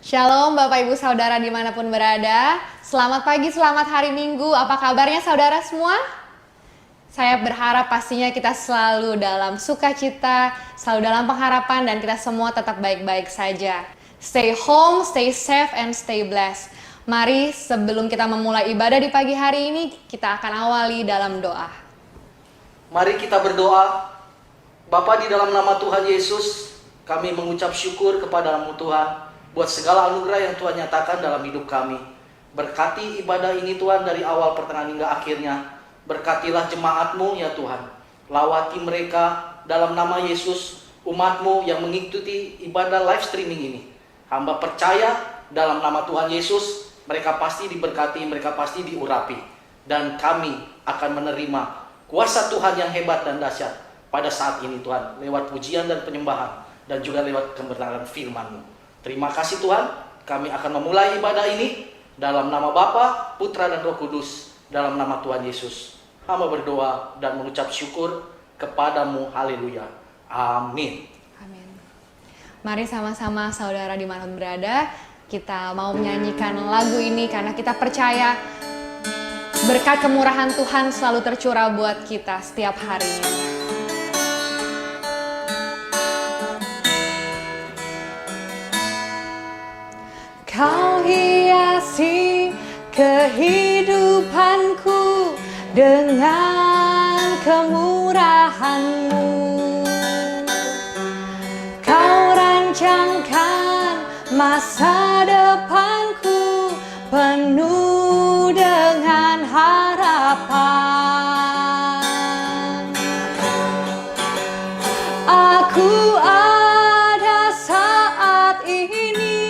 Shalom Bapak Ibu Saudara dimanapun berada. Selamat pagi, selamat hari Minggu. Apa kabarnya saudara semua? Saya berharap pastinya kita selalu dalam sukacita, selalu dalam pengharapan, dan kita semua tetap baik-baik saja. Stay home, stay safe, and stay blessed. Mari sebelum kita memulai ibadah di pagi hari ini, kita akan awali dalam doa. Mari kita berdoa. Bapa, di dalam nama Tuhan Yesus, kami mengucap syukur kepada-Mu Tuhan buat segala anugerah yang Tuhan nyatakan dalam hidup kami. Berkati ibadah ini Tuhan dari awal, pertengahan hingga akhirnya. Berkatilah jemaat-Mu ya Tuhan. Lawati mereka dalam nama Yesus, umat-Mu yang mengikuti ibadah live streaming ini. Hamba percaya dalam nama Tuhan Yesus, mereka pasti diberkati, mereka pasti diurapi. Dan kami akan menerima kuasa Tuhan yang hebat dan dahsyat pada saat ini Tuhan. Lewat pujian dan penyembahan, dan juga lewat kebenaran firman-Mu. Terima kasih Tuhan, kami akan memulai ibadah ini dalam nama Bapa, Putra, dan Roh Kudus, dalam nama Tuhan Yesus. Hamba berdoa dan mengucap syukur kepada-Mu. Haleluya. Amin. Amin. Mari sama-sama saudara dimanapun berada, kita mau menyanyikan lagu ini karena kita percaya berkat kemurahan Tuhan selalu tercurah buat kita setiap harinya. Kau hiasi kehidupanku dengan kemurahan-Mu. Kau rancangkan masa depanku penuh dengan harapan. Aku ada saat ini,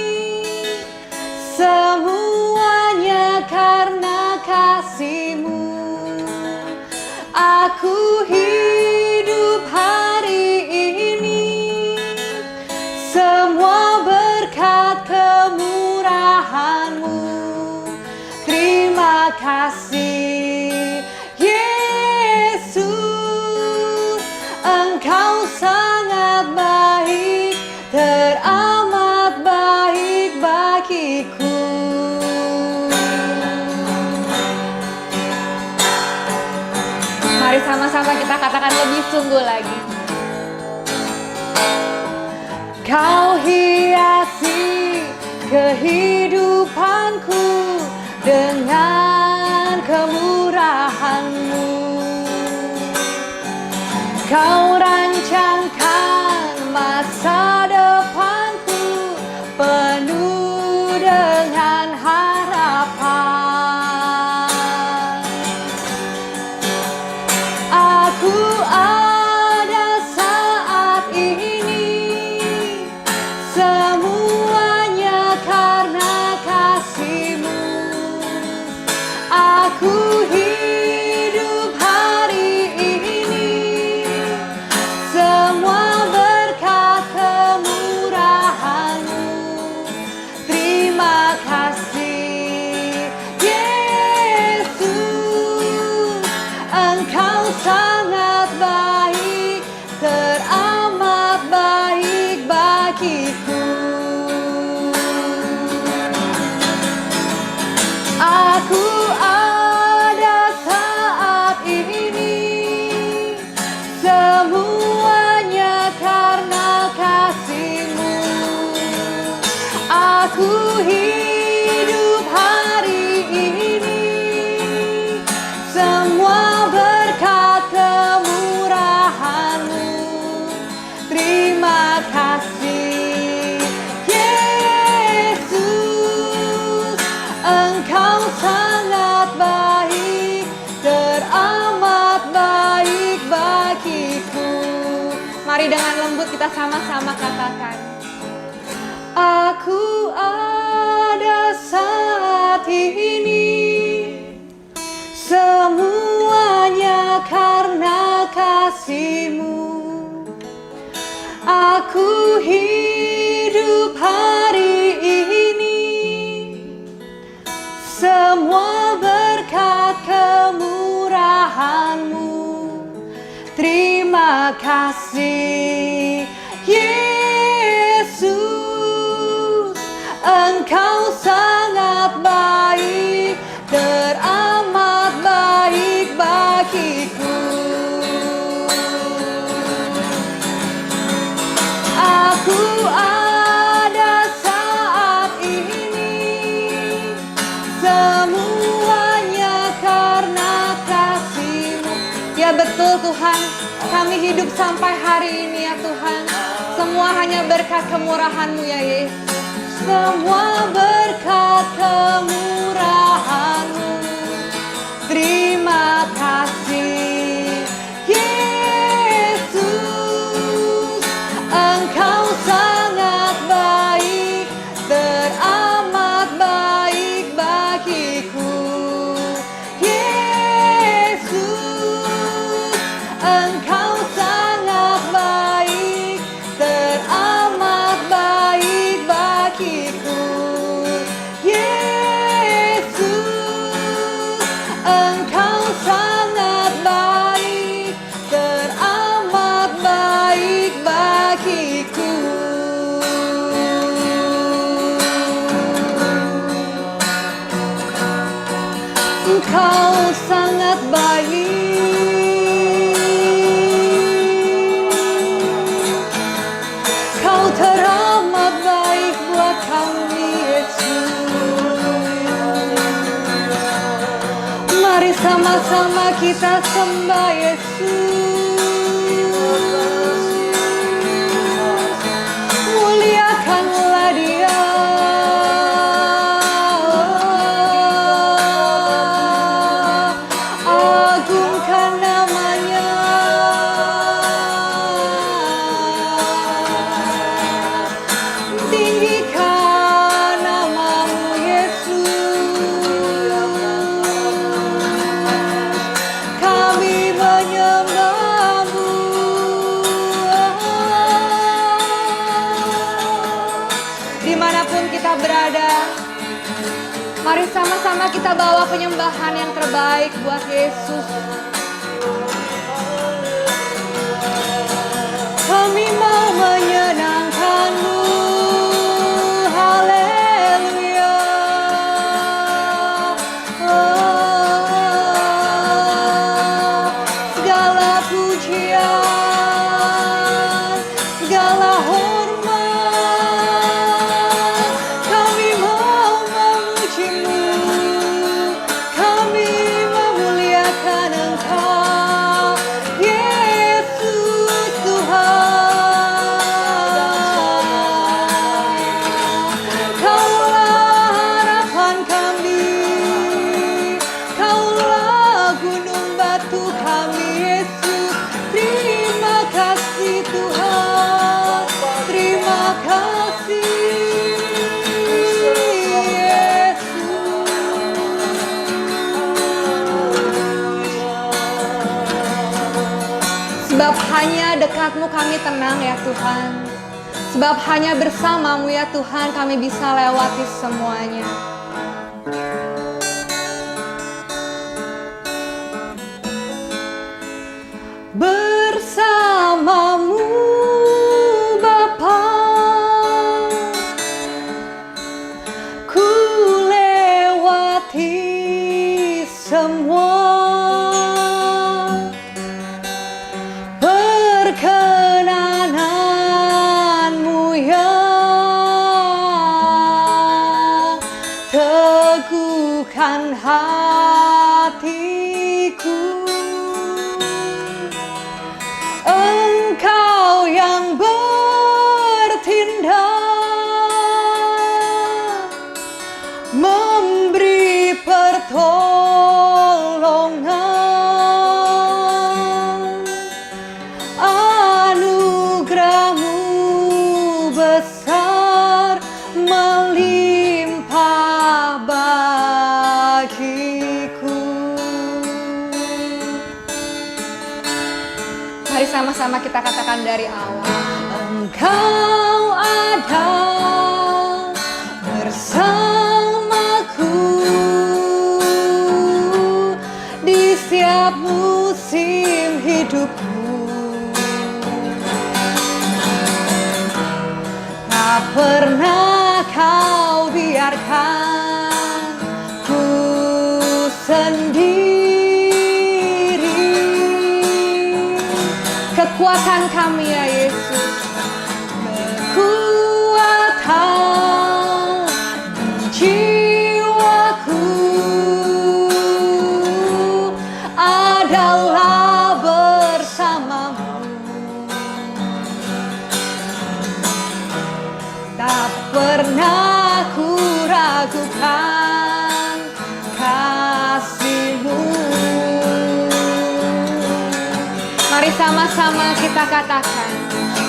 semuanya karena kasih-Mu. Aku hidup hari ini, semua berkat kemurahan-Mu. Terima kasih Yesus, Engkau sangat baik, teramat baik bagiku. Mari sama-sama kita katakan lebih sungguh lagi. Kau hiasi kehidupanku dengan kemurahan-Mu. Kau rancangkan masa depanku penuh dengan harapan. Aku ada saat ini, semuanya karena kasih-Mu. Aku hidup hari ini, semua berkat kemurahan-Mu. Terima kasih Yesus, Engkau sangat baik, teramat baik bagiku. Aku ada saat ini, semuanya karena kasih-Mu. Aku hidup hari ini, semua berkat kemurahan-Mu. Terima kasih Yesus, Engkau sangat baik, teramat baik bagiku. Mari dengan lembut kita sama-sama katakan. Aku ada saat ini, semuanya karena kasih-Mu. Aku hidup hari ini, semua berkat kemurahan-Mu. Terima kasih Yesus, Engkau sangat baik, teramat baik bagiku. Aku ada saat ini, semuanya karena kasih-Mu. Ya betul Tuhan, kami hidup sampai hari ini ya Tuhan. Semua hanya berkat kemurahan-Mu ya Yesus. Semua berkat kemurahan-Mu. Terima kasih Yesus. Engkau sangat baik, teramat baik bagiku. Yesus, Engkau sangat baik, teramat baik bagiku. Yesus, Engkau sangat baik, teramat baik bagiku. Engkau sangat baik, Kau teramat baik buat kami Yesus. Mari sama-sama kita sembah Yesus. Muliakanlah Dia. Agungkan namanya. Tinggikan namamu Yesus. Kami menyembah-Mu. Dimanapun kita berada, mari sama-sama kita bawa penyembahan yang terbaik buat Yesus. Kami mau menyenangkan-Mu. Haleluya. Segala pujian, segala hormat, kami mau memuji-Mu. Kami memuliakan Engkau, Yesus Tuhan. Kaulah harapan kami, Kaulah gunung batu kami Yesus. Terima kasih Tuhan, terima kasih Sebab hanya dekat-Mu kami tenang ya Tuhan. Sebab hanya bersama-Mu ya Tuhan kami bisa lewati semuanya. Bersama-Mu Bapa, ku lewati semua. Perkenanan-Mu yang teguhkan hatiku. Engkau yang bertindak, memberi pertolongan. Anugerah-Mu besar, melimpah bagiku. Mari sama-sama kita katakan dari awal. Engkau ada bersamaku di setiap musim hidupku. Tak pernah Kau sendiri. Kekuatan kami ya Yesus, kekuatan jiwaku adalah bersamamu. Tak pernah ku ragukan kasih-Mu. Mari sama-sama kita katakan,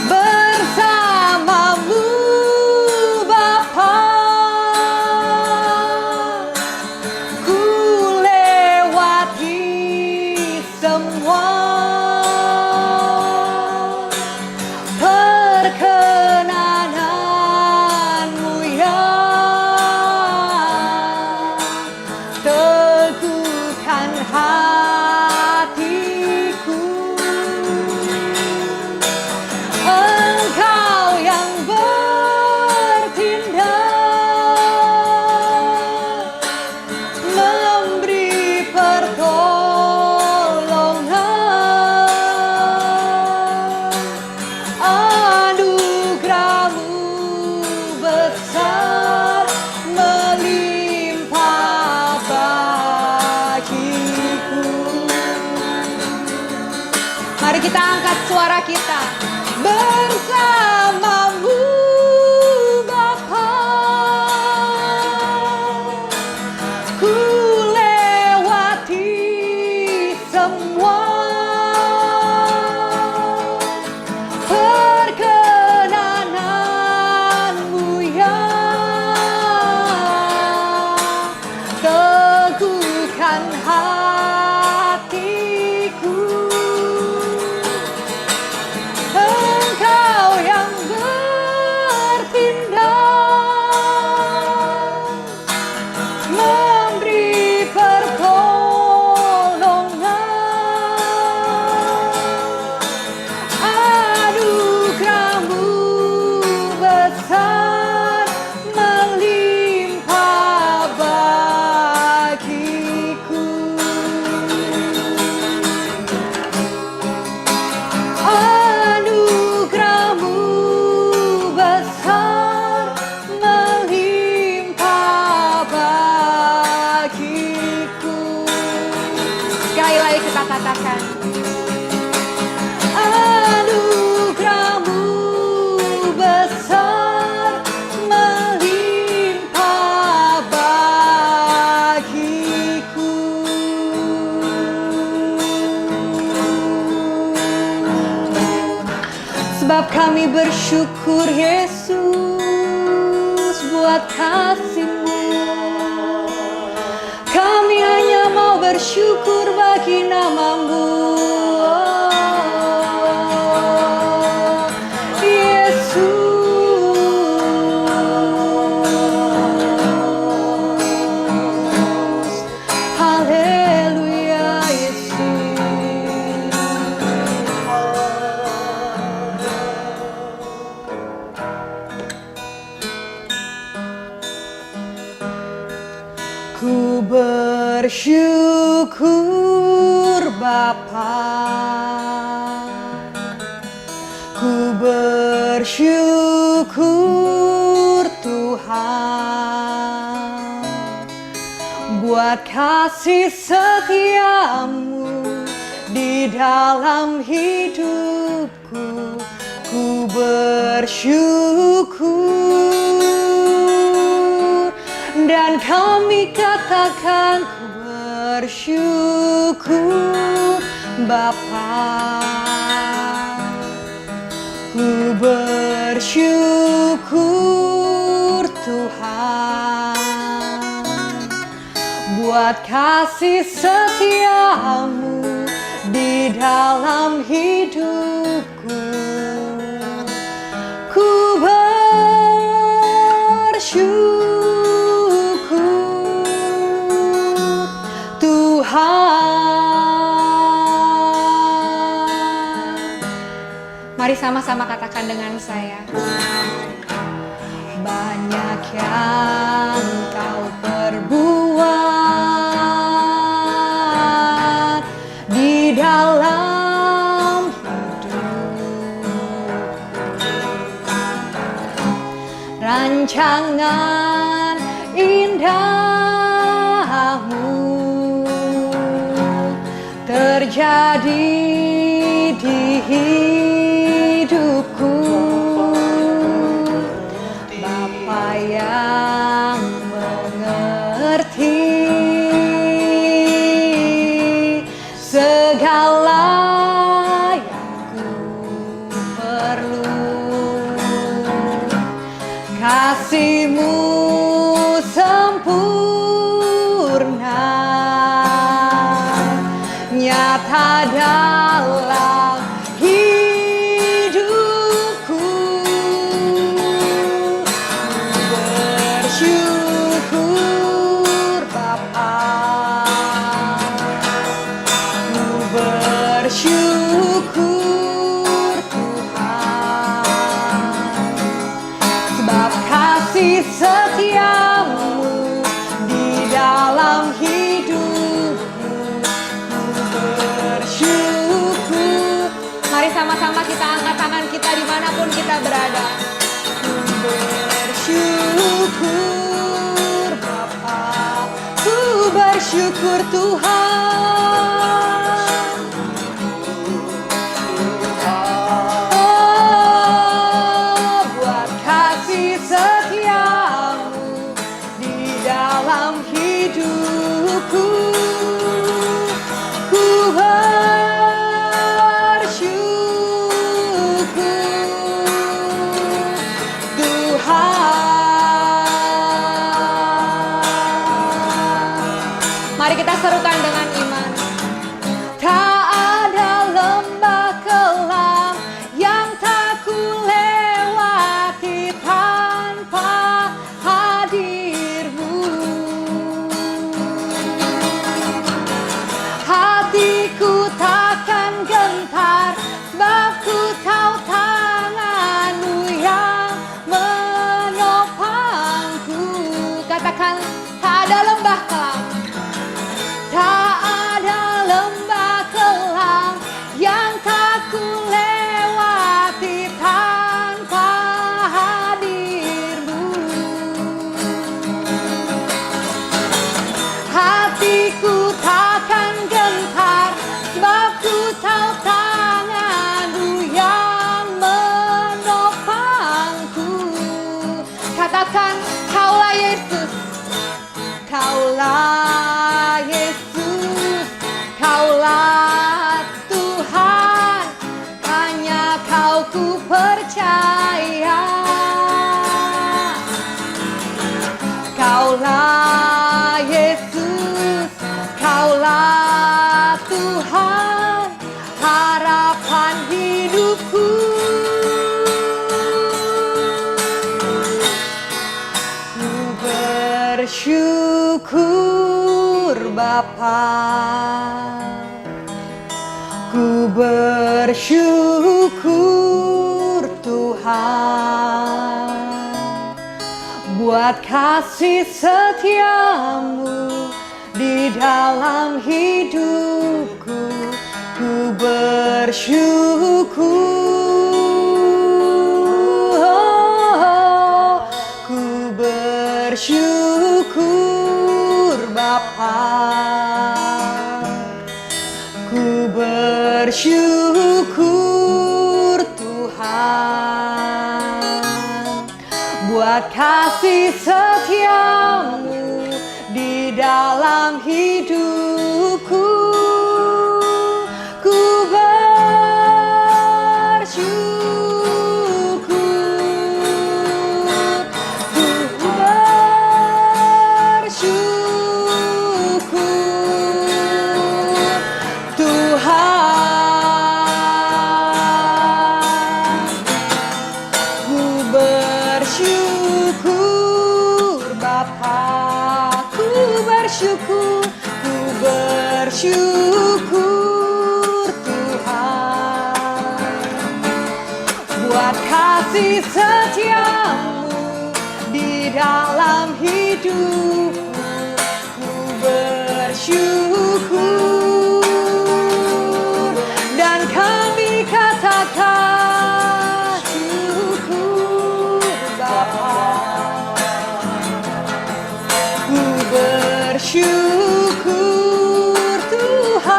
bersamamu Bapa, ku lewati semua perkenanan-Mu ya. Teguhkan hatiku, Engkau yang bertindak, memberi pertolongan. Anugerah-Mu besar melimpah bagiku. Mari kita angkat suara kita, bersamamu Bapa, ku lewati semua perkenanan-Mu ya. Teguhkan hatiku, Engkau yang bertindak, memberi pertolongan. Anugerah-Mu besar melimpah bagiku. Anugerah-Mu besar melimpah bagiku. Sekali lagi kita katakan, anugerah-Mu besar melimpah bagiku. Sebab kami bersyukur Yesus buat kasih-Mu. Kami hanya mau bersyukur bagi nama-Mu, Yesus. Haleluya Yesus. Ku bersyukur Bapa, ku bersyukur Tuhan buat kasih setia-Mu di dalam hidupku. Ku bersyukur dan kami katakan ku bersyukur Bapa. Ku bersyukur Tuhan buat kasih setia-Mu di dalam hidupku. Ku bersyukur Tuhan. Mari sama-sama katakan dengan saya. Banyak yang Kau perbuat rancangan indahmu terjadi di hidupku. Bapa yang mengerti segala yang ku perlu, kasih-Mu sempurna nyata dalam hidupku. Bersyukur Bapa, ku bersyukur Tuhan, sebab kasih setia-Mu di dalam hidupku. Ku bersyukur. Mari sama-sama kita angkat tangan kita dimanapun kita berada. Ku bersyukur Bapa, ku bersyukur Tuhan. Oh, buat kasih setia-Mu di dalam hidupku. Ku bersyukur Tuhan. Mari kita serukan dengan iman. Tak ada lembah kelam yang tak ku lewati tanpa hadir-Mu. Hatiku takkan gentar, sebab ku tahu tangan-Mu yang menopangku. Katakan, tak ada lembah kelam. Tak ada lembah kelam yang tak ku lewati tanpa hadir-Mu. Hatiku takkan gentar, sebab ku tahu tangan-Mu yang menopangku. Katakan, Kaulah Yesus, Kaulah Yesus, Kaulah Tuhan, hanya Kau ku percaya. Kaulah Yesus, Kaulah Tuhan, harapan hidupku. Ku bersyukur Bapa, ku bersyukur Tuhan, buat kasih setia-Mu di dalam hidupku. Ku bersyukur, ku bersyukur Bapa, ku bersyukur Tuhan, buat kasih setia-Mu di dalam hidupku. Ku bersyukur, ku bersyukur Tuhan. Ku bersyukur Bapa, ku bersyukur, ku bersyukur Tuhan, buat kasih setia-Mu di dalam hidupku. Ku bersyukur dan kami katakan syukur Bapa. bersyukur Tuhan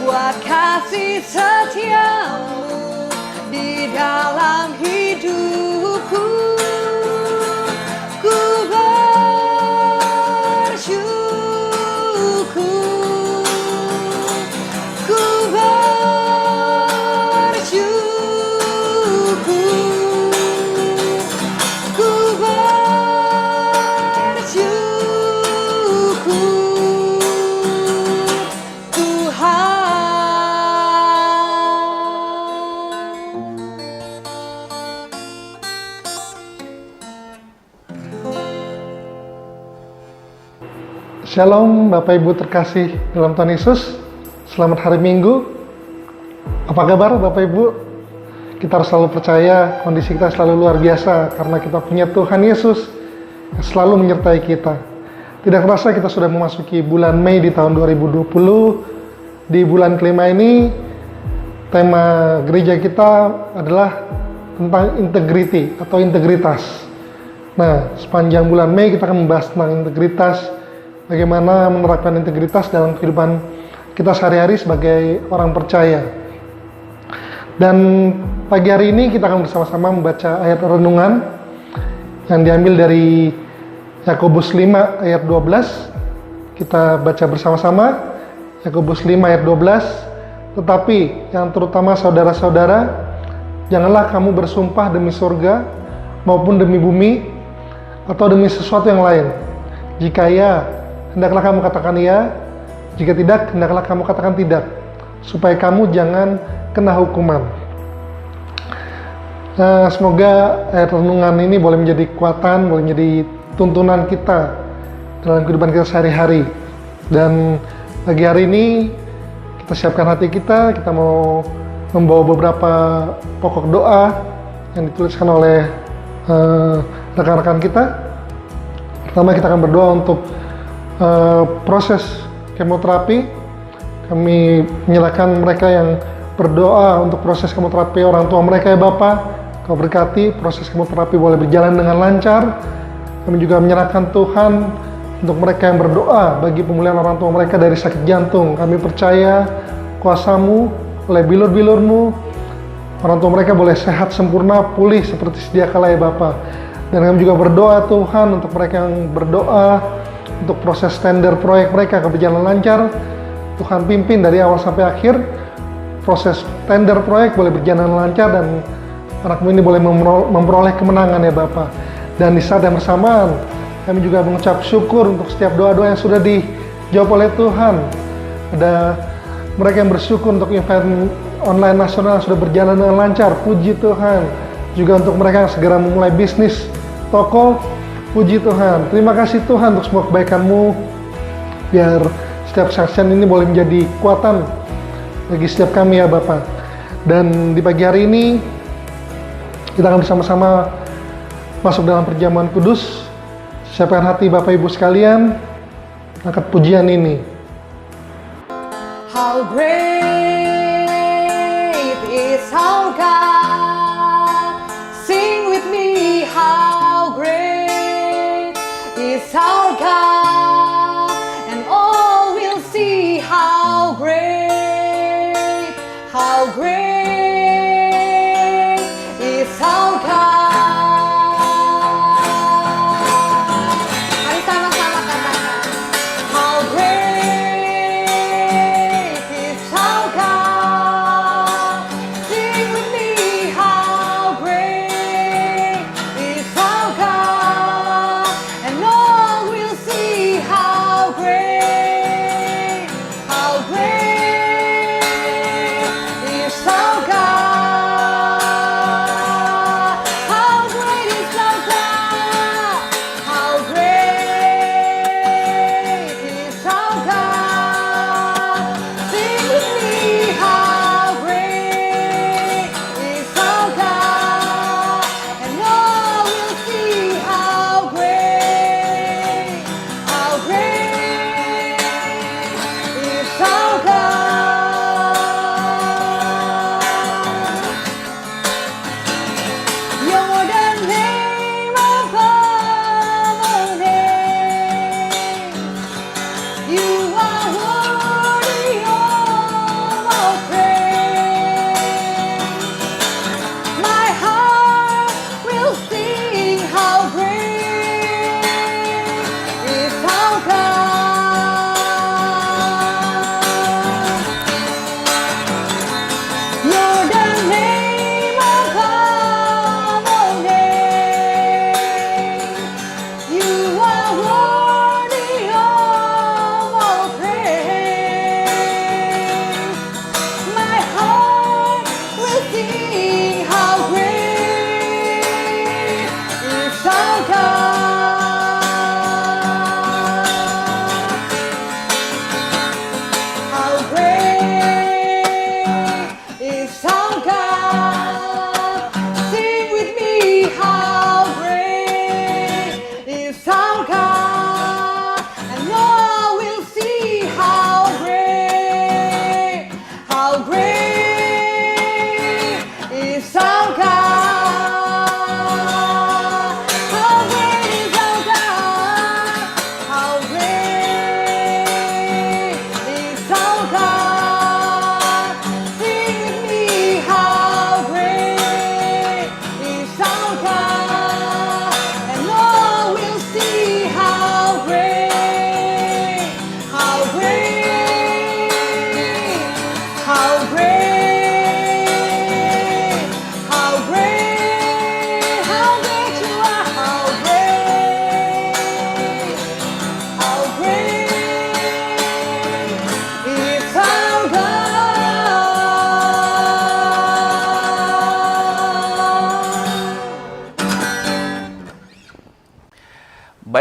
buat kasih setiamu di dalam hidupku. Ku bersyukur, ku bersyukur, ku bersyukur Tuhan. Shalom Bapak Ibu terkasih dalam Tuhan Yesus. Selamat hari Minggu. Apa kabar Bapak Ibu? Kita harus selalu percaya kondisi kita selalu luar biasa karena kita punya Tuhan Yesus yang selalu menyertai kita. Tidak terasa kita sudah memasuki bulan Mei di tahun 2020. Di bulan kelima ini tema gereja kita adalah tentang integrity atau integritas. Nah, sepanjang bulan Mei kita akan membahas tentang integritas, bagaimana menerapkan integritas dalam kehidupan kita sehari-hari sebagai orang percaya. Dan pagi hari ini kita akan bersama-sama membaca ayat renungan yang diambil dari Yakobus 5 ayat 12. Kita baca bersama-sama Yakobus 5 ayat 12. Tetapi yang terutama saudara-saudara, janganlah kamu bersumpah demi surga maupun demi bumi atau demi sesuatu yang lain. Jika ya, hendaklah kamu katakan ya, jika tidak, hendaklah kamu katakan tidak, supaya kamu jangan kena hukuman. Semoga ayat renungan ini boleh menjadi kekuatan, boleh menjadi tuntunan kita dalam kehidupan kita sehari-hari. Dan pagi hari ini kita siapkan hati kita mau membawa beberapa pokok doa yang dituliskan oleh rekan-rekan kita. Pertama kita akan berdoa untuk proses kemoterapi. Kami menyerahkan mereka yang berdoa untuk proses kemoterapi orang tua mereka ya Bapak. Kau berkati proses kemoterapi boleh berjalan dengan lancar. Kami juga menyerahkan Tuhan untuk mereka yang berdoa bagi pemulihan orang tua mereka dari sakit jantung. Kami percaya kuasa-Mu, oleh bilur-bilur-Mu, orang tua mereka boleh sehat sempurna, pulih seperti sedia kala ya Bapak. Dan kami juga berdoa Tuhan untuk mereka yang berdoa untuk proses tender proyek mereka berjalan lancar. Tuhan pimpin dari awal sampai akhir. Proses tender proyek boleh berjalan lancar dan anakmu ini boleh memperoleh kemenangan ya Bapak. Dan di saat yang bersamaan kami juga mengucap syukur untuk setiap doa-doa yang sudah dijawab oleh Tuhan. Ada mereka yang bersyukur untuk event online nasional yang sudah berjalan dengan lancar. Puji Tuhan. Juga untuk mereka yang segera memulai bisnis toko, puji Tuhan. Terima kasih Tuhan untuk semua kebaikan-Mu. Biar setiap saksian ini boleh menjadi kekuatan bagi setiap kami ya Bapak. Dan di pagi hari ini kita akan bersama-sama masuk dalam perjamuan kudus. Siapkan hati Bapak Ibu sekalian, angkat pujian ini. How great is our God. Sing with me, how great is our God. And all will see how great is our God. Mari sama-sama katakan, how great is our God. Sing with me,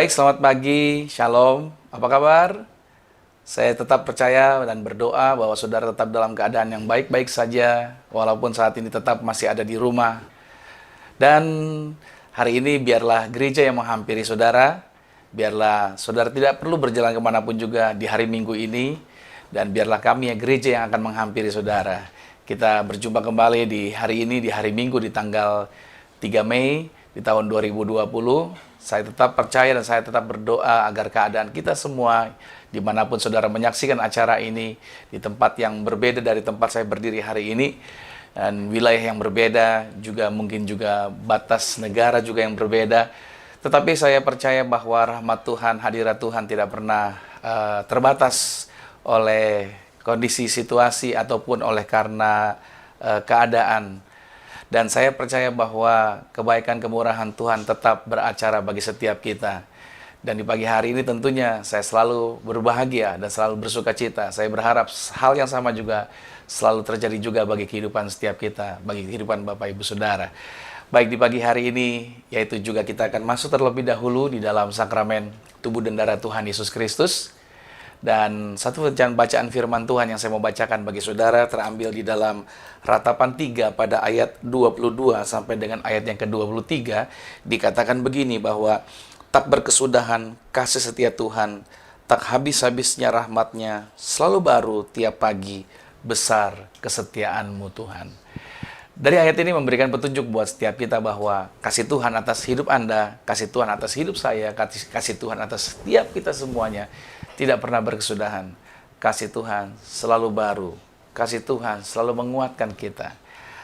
Baik, selamat pagi, shalom, apa kabar? Saya tetap percaya dan berdoa bahwa saudara tetap dalam keadaan yang baik-baik saja, walaupun saat ini tetap masih ada di rumah. Dan hari ini biarlah gereja yang menghampiri saudara, biarlah saudara tidak perlu berjalan kemanapun juga di hari Minggu ini, dan biarlah kami ya gereja yang akan menghampiri saudara. Kita berjumpa kembali di hari ini, di hari Minggu, di tanggal 3 Mei di tahun 2020. Saya tetap percaya dan saya tetap berdoa agar keadaan kita semua, dimanapun saudara menyaksikan acara ini, di tempat yang berbeda dari tempat saya berdiri hari ini, dan wilayah yang berbeda, juga mungkin juga batas negara juga yang berbeda. Tetapi saya percaya bahwa rahmat Tuhan, hadirat Tuhan tidak pernah terbatas oleh kondisi situasi ataupun oleh karena keadaan. Dan saya percaya bahwa kebaikan kemurahan Tuhan tetap beracara bagi setiap kita. Dan di pagi hari ini tentunya saya selalu berbahagia dan selalu bersuka cita. Saya berharap hal yang sama juga selalu terjadi juga bagi kehidupan setiap kita, bagi kehidupan Bapak Ibu Saudara. Baik, di pagi hari ini, yaitu juga kita akan masuk terlebih dahulu di dalam sakramen tubuh dan darah Tuhan Yesus Kristus. Dan satu bacaan firman Tuhan yang saya mau bacakan bagi saudara terambil di dalam Ratapan 3 pada ayat 22 sampai dengan ayat yang ke-23. Dikatakan begini bahwa tak berkesudahan kasih setia Tuhan, tak habis-habisnya rahmat-Nya, selalu baru tiap pagi, besar kesetiaan-Mu Tuhan. Dari ayat ini memberikan petunjuk buat setiap kita bahwa kasih Tuhan atas hidup Anda, kasih Tuhan atas hidup saya, kasih Tuhan atas setiap kita semuanya tidak pernah berkesudahan. Kasih Tuhan selalu baru, kasih Tuhan selalu menguatkan kita.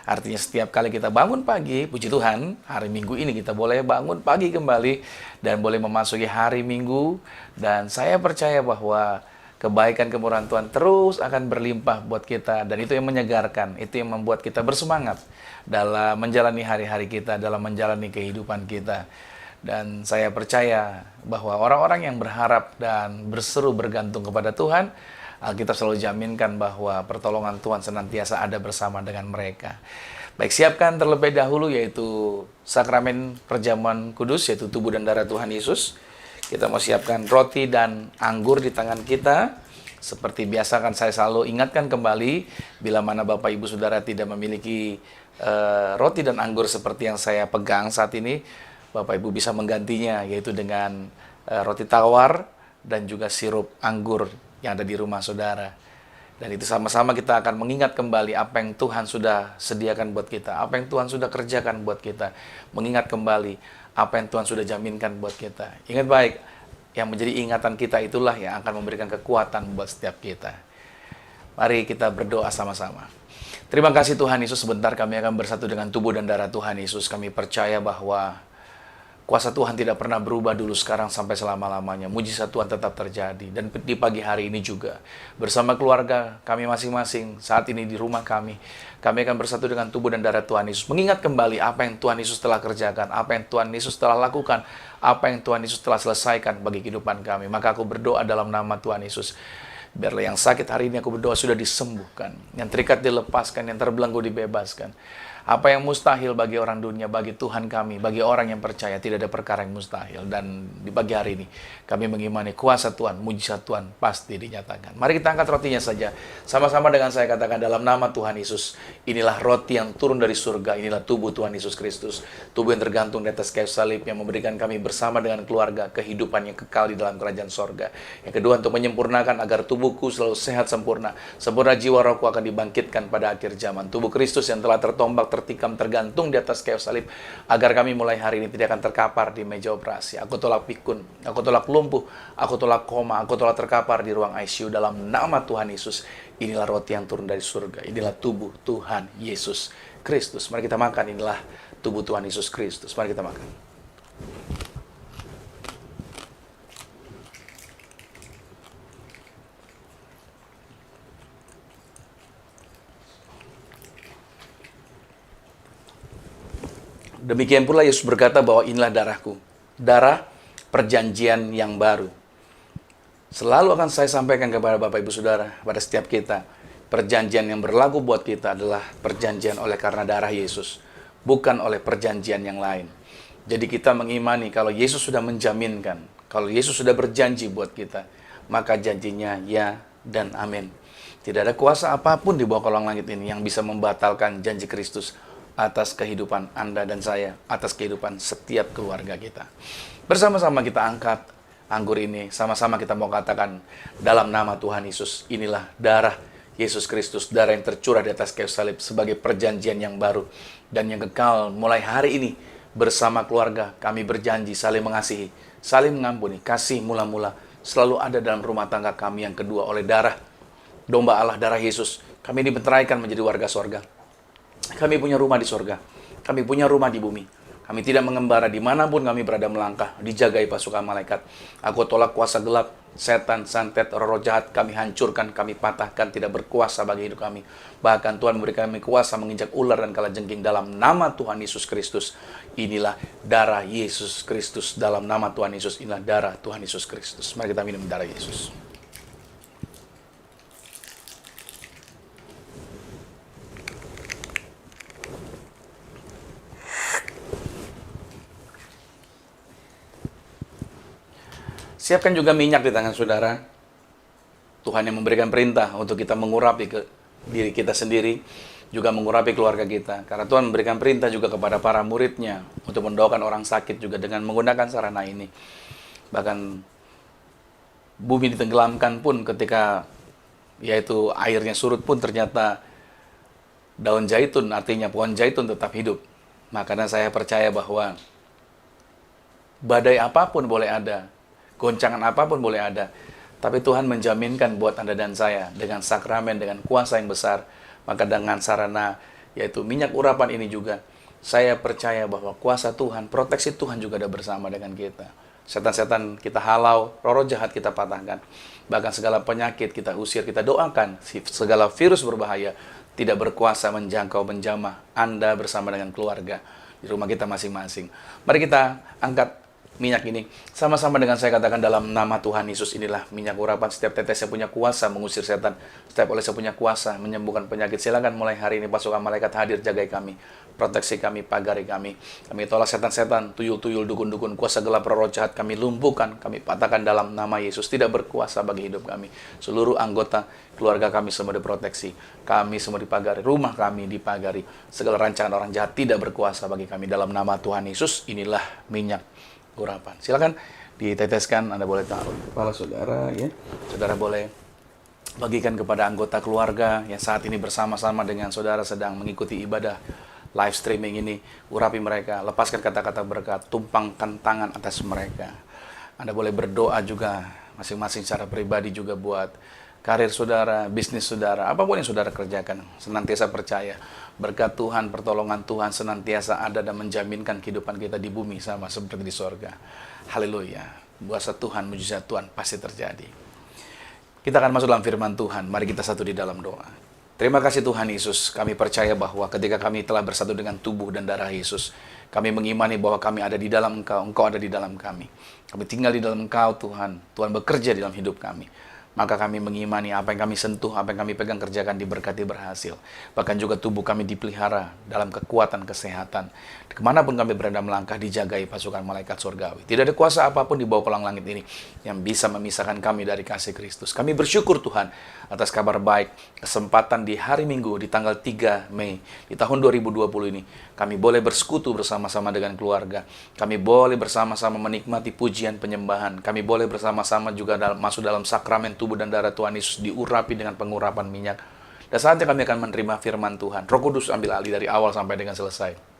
Artinya setiap kali kita bangun pagi, puji Tuhan, hari Minggu ini kita boleh bangun pagi kembali dan boleh memasuki hari Minggu. Dan saya percaya bahwa kebaikan kemurahan Tuhan terus akan berlimpah buat kita. Dan itu yang menyegarkan, itu yang membuat kita bersemangat dalam menjalani hari-hari kita, dalam menjalani kehidupan kita. Dan saya percaya bahwa orang-orang yang berharap dan berseru bergantung kepada Tuhan, Alkitab selalu jaminkan bahwa pertolongan Tuhan senantiasa ada bersama dengan mereka. Baik, siapkan terlebih dahulu yaitu sakramen perjamuan kudus, yaitu tubuh dan darah Tuhan Yesus. Kita mau siapkan roti dan anggur di tangan kita. Seperti biasa kan saya selalu ingatkan kembali, bila mana Bapak Ibu Saudara tidak memiliki roti dan anggur seperti yang saya pegang saat ini, Bapak Ibu bisa menggantinya, yaitu dengan roti tawar dan juga sirup anggur yang ada di rumah saudara. Dan itu sama-sama kita akan mengingat kembali apa yang Tuhan sudah sediakan buat kita, apa yang Tuhan sudah kerjakan buat kita, mengingat kembali apa yang Tuhan sudah jaminkan buat kita. Ingat baik, yang menjadi ingatan kita itulah yang akan memberikan kekuatan buat setiap kita. Mari kita berdoa sama-sama. Terima kasih Tuhan Yesus, sebentar kami akan bersatu dengan tubuh dan darah Tuhan Yesus. Kami percaya bahwa kuasa Tuhan tidak pernah berubah dulu, sekarang, sampai selama-lamanya. Mujizat Tuhan tetap terjadi. Dan di pagi hari ini juga, bersama keluarga kami masing-masing, saat ini di rumah kami akan bersatu dengan tubuh dan darah Tuhan Yesus. Mengingat kembali apa yang Tuhan Yesus telah kerjakan, apa yang Tuhan Yesus telah lakukan, apa yang Tuhan Yesus telah selesaikan bagi kehidupan kami. Maka aku berdoa dalam nama Tuhan Yesus. Biarlah yang sakit hari ini aku berdoa sudah disembuhkan. Yang terikat dilepaskan, yang terbelenggu dibebaskan. Apa yang mustahil bagi orang dunia, bagi Tuhan kami, bagi orang yang percaya, tidak ada perkara yang mustahil. Dan di pagi hari ini, kami mengimani kuasa Tuhan, mujizat Tuhan pasti dinyatakan. Mari kita angkat rotinya saja. Sama-sama dengan saya katakan dalam nama Tuhan Yesus, inilah roti yang turun dari surga, inilah tubuh Tuhan Yesus Kristus. Tubuh yang tergantung di atas kayu salib, yang memberikan kami bersama dengan keluarga, kehidupan yang kekal di dalam kerajaan sorga. Yang kedua, untuk menyempurnakan agar tubuhku selalu sehat sempurna. Sempurna jiwa rohku akan dibangkitkan pada akhir zaman. Tubuh Kristus yang telah tertombak, tertikam, tergantung di atas kayu salib, agar kami mulai hari ini tidak akan terkapar di meja operasi. Aku tolak pikun, aku tolak lumpuh, aku tolak koma, aku tolak terkapar di ruang ICU dalam nama Tuhan Yesus. Inilah roti yang turun dari surga, inilah tubuh Tuhan Yesus Kristus. Mari kita makan, inilah tubuh Tuhan Yesus Kristus. Mari kita makan. Demikian pula Yesus berkata bahwa inilah darahku, darah perjanjian yang baru. Selalu akan saya sampaikan kepada Bapak Ibu Saudara, pada setiap kita, perjanjian yang berlaku buat kita adalah perjanjian oleh karena darah Yesus, bukan oleh perjanjian yang lain. Jadi kita mengimani kalau Yesus sudah menjaminkan Kalau Yesus sudah berjanji buat kita, maka janjinya ya dan amin. Tidak ada kuasa apapun di bawah kolong langit ini yang bisa membatalkan janji Kristus atas kehidupan Anda dan saya, atas kehidupan setiap keluarga kita. Bersama-sama kita angkat anggur ini, sama-sama kita mau katakan dalam nama Tuhan Yesus, inilah darah Yesus Kristus, darah yang tercurah di atas kayu salib sebagai perjanjian yang baru dan yang kekal. Mulai hari ini bersama keluarga kami berjanji saling mengasihi, saling mengampuni, kasih mula-mula selalu ada dalam rumah tangga kami. Yang kedua, oleh darah domba Allah, darah Yesus, kami dibenteraikan menjadi warga sorga. Kami punya rumah di sorga, kami punya rumah di bumi. Kami tidak mengembara dimanapun kami berada melangkah, dijagai pasukan malaikat. Aku tolak kuasa gelap, setan, santet, roh jahat, kami hancurkan, kami patahkan, tidak berkuasa bagi hidup kami. Bahkan Tuhan memberikan kami kuasa menginjak ular dan kalajengking dalam nama Tuhan Yesus Kristus. Inilah darah Yesus Kristus, dalam nama Tuhan Yesus, inilah darah Tuhan Yesus Kristus. Mari kita minum darah Yesus. Siapkan juga minyak di tangan saudara. Tuhan yang memberikan perintah untuk kita mengurapi ke diri kita sendiri, juga mengurapi keluarga kita. Karena Tuhan memberikan perintah juga kepada para muridnya untuk mendoakan orang sakit juga dengan menggunakan sarana ini. Bahkan bumi ditenggelamkan pun ketika yaitu airnya surut pun ternyata daun zaitun, artinya pohon zaitun tetap hidup. Makanya saya percaya bahwa badai apapun boleh ada, goncangan apapun boleh ada, tapi Tuhan menjaminkan buat Anda dan saya dengan sakramen, dengan kuasa yang besar. Maka dengan sarana yaitu minyak urapan ini juga, saya percaya bahwa kuasa Tuhan, proteksi Tuhan juga ada bersama dengan kita. Setan-setan kita halau, roh jahat kita patahkan, bahkan segala penyakit kita usir, kita doakan. Segala virus berbahaya tidak berkuasa menjangkau, menjamah Anda bersama dengan keluarga di rumah kita masing-masing. Mari kita angkat minyak ini, sama-sama dengan saya katakan dalam nama Tuhan Yesus, inilah minyak urapan. Setiap tetesnya punya kuasa mengusir setan, setiap olesnya punya kuasa menyembuhkan penyakit. Silakan mulai hari ini pasukan malaikat hadir, jagai kami, proteksi kami, pagari kami. Kami tolak setan-setan, tuyul-tuyul, dukun-dukun, kuasa gelap, roh jahat kami lumpuhkan, kami patahkan dalam nama Yesus. Tidak berkuasa bagi hidup kami. Seluruh anggota keluarga kami semua diproteksi, kami semua dipagari, rumah kami dipagari. Segala rancangan orang jahat tidak berkuasa bagi kami. Dalam nama Tuhan Yesus, inilah minyak urapan. Silakan diteteskan, Anda boleh taruh di kepala saudara, ya. Saudara boleh bagikan kepada anggota keluarga yang saat ini bersama-sama dengan saudara sedang mengikuti ibadah live streaming ini. Urapi mereka, lepaskan kata-kata berkat, tumpangkan tangan atas mereka. Anda boleh berdoa juga masing-masing secara pribadi juga buat karir saudara, bisnis saudara, apapun yang saudara kerjakan. Senantiasa percaya berkat Tuhan, pertolongan Tuhan senantiasa ada dan menjaminkan kehidupan kita di bumi sama seperti di sorga. Haleluya. Kuasa Tuhan, mujizat Tuhan pasti terjadi. Kita akan masuk dalam firman Tuhan. Mari kita satu di dalam doa. Terima kasih Tuhan Yesus. Kami percaya bahwa ketika kami telah bersatu dengan tubuh dan darah Yesus, kami mengimani bahwa kami ada di dalam Engkau, Engkau ada di dalam kami. Kami tinggal di dalam Engkau Tuhan. Tuhan bekerja di dalam hidup kami. Maka kami mengimani apa yang kami sentuh, apa yang kami pegang kerjakan diberkati berhasil. Bahkan juga tubuh kami dipelihara dalam kekuatan kesehatan. Kemanapun kami berada melangkah dijagai pasukan malaikat surgawi. Tidak ada kuasa apapun di bawah kolong langit ini yang bisa memisahkan kami dari kasih Kristus. Kami bersyukur Tuhan atas kabar baik, kesempatan di hari Minggu di tanggal 3 Mei di tahun 2020 ini. Kami boleh bersekutu bersama-sama dengan keluarga. Kami boleh bersama-sama menikmati pujian penyembahan. Kami boleh bersama-sama juga masuk dalam sakramen tubuh dan darah Tuhan Yesus diurapi dengan pengurapan minyak. Dan saatnya kami akan menerima firman Tuhan. Roh Kudus ambil alih dari awal sampai dengan selesai.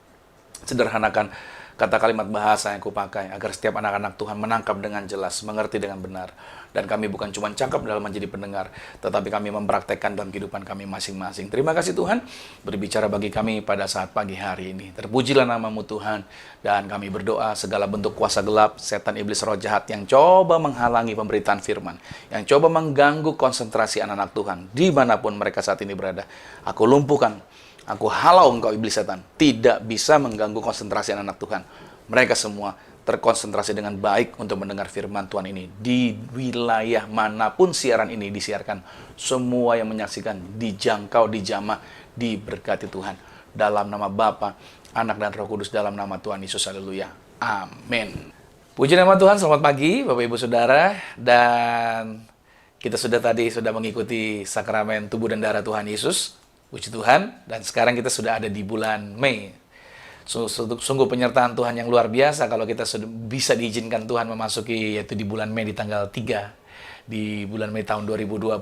Sederhanakan kata kalimat bahasa yang kupakai agar setiap anak-anak Tuhan menangkap dengan jelas, mengerti dengan benar. Dan kami bukan cuma cakap dalam menjadi pendengar, tetapi kami mempraktekkan dalam kehidupan kami masing-masing. Terima kasih Tuhan berbicara bagi kami pada saat pagi hari ini. Terpujilah nama-Mu Tuhan. Dan kami berdoa segala bentuk kuasa gelap, setan, iblis, roh jahat yang coba menghalangi pemberitaan firman, yang coba mengganggu konsentrasi anak-anak Tuhan dimanapun mereka saat ini berada. Aku lumpuhkan, aku halau engkau iblis setan. Tidak bisa mengganggu konsentrasi anak-anak Tuhan. Mereka semua terkonsentrasi dengan baik untuk mendengar firman Tuhan ini. Di wilayah manapun siaran ini disiarkan, semua yang menyaksikan dijangkau, dijamah, diberkati Tuhan. Dalam nama Bapa, Anak dan Roh Kudus, dalam nama Tuhan Yesus. Haleluya. Amin. Puji nama Tuhan, selamat pagi Bapak Ibu Saudara. Dan kita sudah mengikuti sakramen tubuh dan darah Tuhan Yesus. Puji Tuhan. Dan sekarang kita sudah ada di bulan Mei. Sungguh penyertaan Tuhan yang luar biasa kalau kita sudah bisa diizinkan Tuhan memasuki, yaitu di bulan Mei, di tanggal 3 di bulan Mei tahun 2020.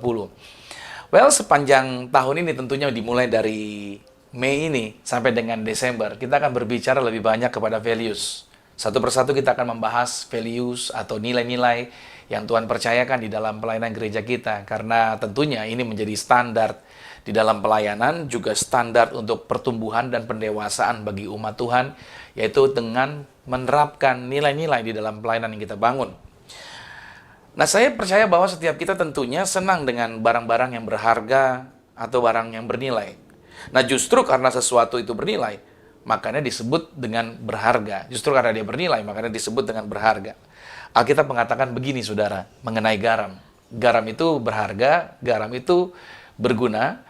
Well, sepanjang tahun ini tentunya dimulai dari Mei ini sampai dengan Desember, kita akan berbicara lebih banyak kepada values. Satu persatu kita akan membahas values atau nilai-nilai yang Tuhan percayakan di dalam pelayanan gereja kita. Karena tentunya ini menjadi standar di dalam pelayanan, juga standar untuk pertumbuhan dan pendewasaan bagi umat Tuhan, yaitu dengan menerapkan nilai-nilai di dalam pelayanan yang kita bangun. Nah, saya percaya bahwa setiap kita tentunya senang dengan barang-barang yang berharga atau barang yang bernilai. Nah, justru karena sesuatu itu bernilai, makanya disebut dengan berharga. Justru karena dia bernilai, makanya disebut dengan berharga. Alkitab mengatakan begini, saudara, mengenai garam. Garam itu berharga, garam itu berguna,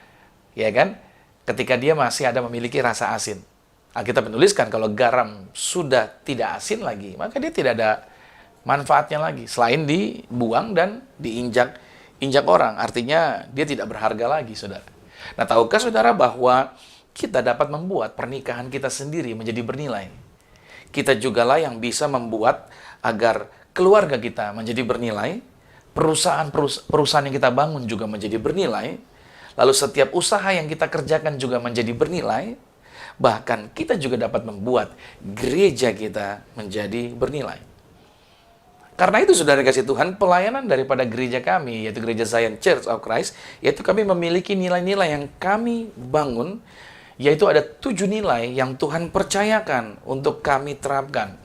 ya kan? Ketika dia masih ada memiliki rasa asin. Alkitab menuliskan kalau garam sudah tidak asin lagi, maka dia tidak ada manfaatnya lagi. Selain dibuang dan diinjak orang. Artinya dia tidak berharga lagi, saudara. Nah, tahukah saudara bahwa kita dapat membuat pernikahan kita sendiri menjadi bernilai. Kita jugalah yang bisa membuat agar keluarga kita menjadi bernilai, perusahaan yang kita bangun juga menjadi bernilai, lalu setiap usaha yang kita kerjakan juga menjadi bernilai, bahkan kita juga dapat membuat gereja kita menjadi bernilai. Karena itu, saudara kasih Tuhan, pelayanan daripada gereja kami, yaitu Gereja Zion Church of Christ, yaitu kami memiliki nilai-nilai yang kami bangun, yaitu ada 7 nilai yang Tuhan percayakan untuk kami terapkan.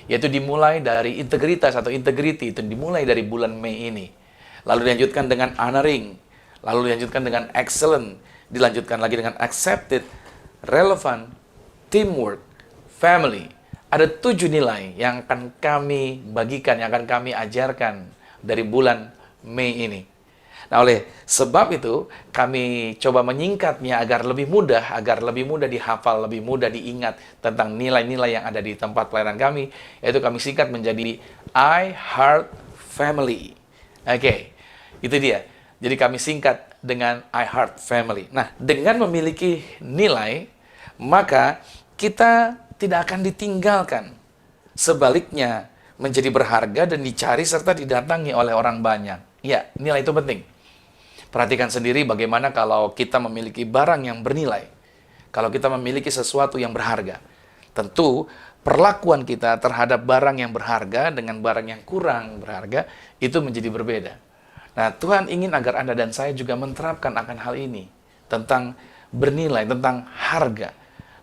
Yaitu dimulai dari integritas atau integrity, itu dimulai dari bulan Mei ini. Lalu dilanjutkan dengan honoring, lalu dilanjutkan dengan excellent, dilanjutkan lagi dengan accepted, relevant, teamwork, family. Ada 7 nilai yang akan kami bagikan, yang akan kami ajarkan dari bulan Mei ini. Nah, oleh sebab itu, kami coba menyingkatnya agar lebih mudah dihafal, lebih mudah diingat tentang nilai-nilai yang ada di tempat pelayanan kami, yaitu kami singkat menjadi I Heart Family. Oke, itu dia. Jadi kami singkat dengan I Heart Family. Nah, dengan memiliki nilai, maka kita tidak akan ditinggalkan. Sebaliknya, menjadi berharga dan dicari serta didatangi oleh orang banyak. Ya, nilai itu penting. Perhatikan sendiri bagaimana kalau kita memiliki barang yang bernilai. Kalau kita memiliki sesuatu yang berharga. Tentu, perlakuan kita terhadap barang yang berharga dengan barang yang kurang berharga, itu menjadi berbeda. Nah, Tuhan ingin agar Anda dan saya juga menerapkan akan hal ini. Tentang bernilai, tentang harga.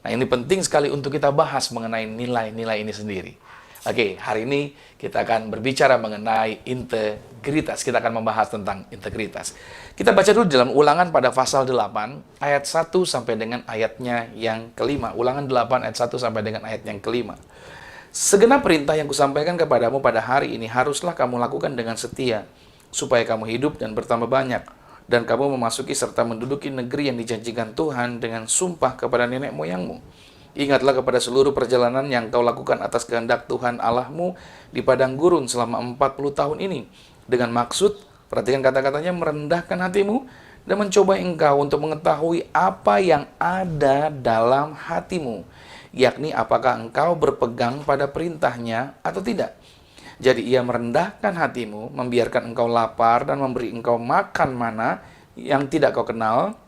Nah, ini penting sekali untuk kita bahas mengenai nilai-nilai ini sendiri. Oke, hari ini kita akan berbicara mengenai integritas. Kita akan membahas tentang integritas. Kita baca dulu dalam Ulangan pada pasal 8, ayat 1 sampai dengan ayatnya yang kelima. Ulangan 8 ayat 1 sampai dengan ayat yang kelima. Segenap perintah yang kusampaikan kepadamu pada hari ini haruslah kamu lakukan dengan setia, supaya kamu hidup dan bertambah banyak, dan kamu memasuki serta menduduki negeri yang dijanjikan Tuhan dengan sumpah kepada nenek moyangmu. Ingatlah kepada seluruh perjalanan yang kau lakukan atas kehendak Tuhan Allahmu di padang gurun selama 40 tahun ini. Dengan maksud, perhatikan kata-katanya, merendahkan hatimu dan mencoba engkau untuk mengetahui apa yang ada dalam hatimu, yakni apakah engkau berpegang pada perintahnya atau tidak. Jadi ia merendahkan hatimu, membiarkan engkau lapar dan memberi engkau makan mana yang tidak kau kenal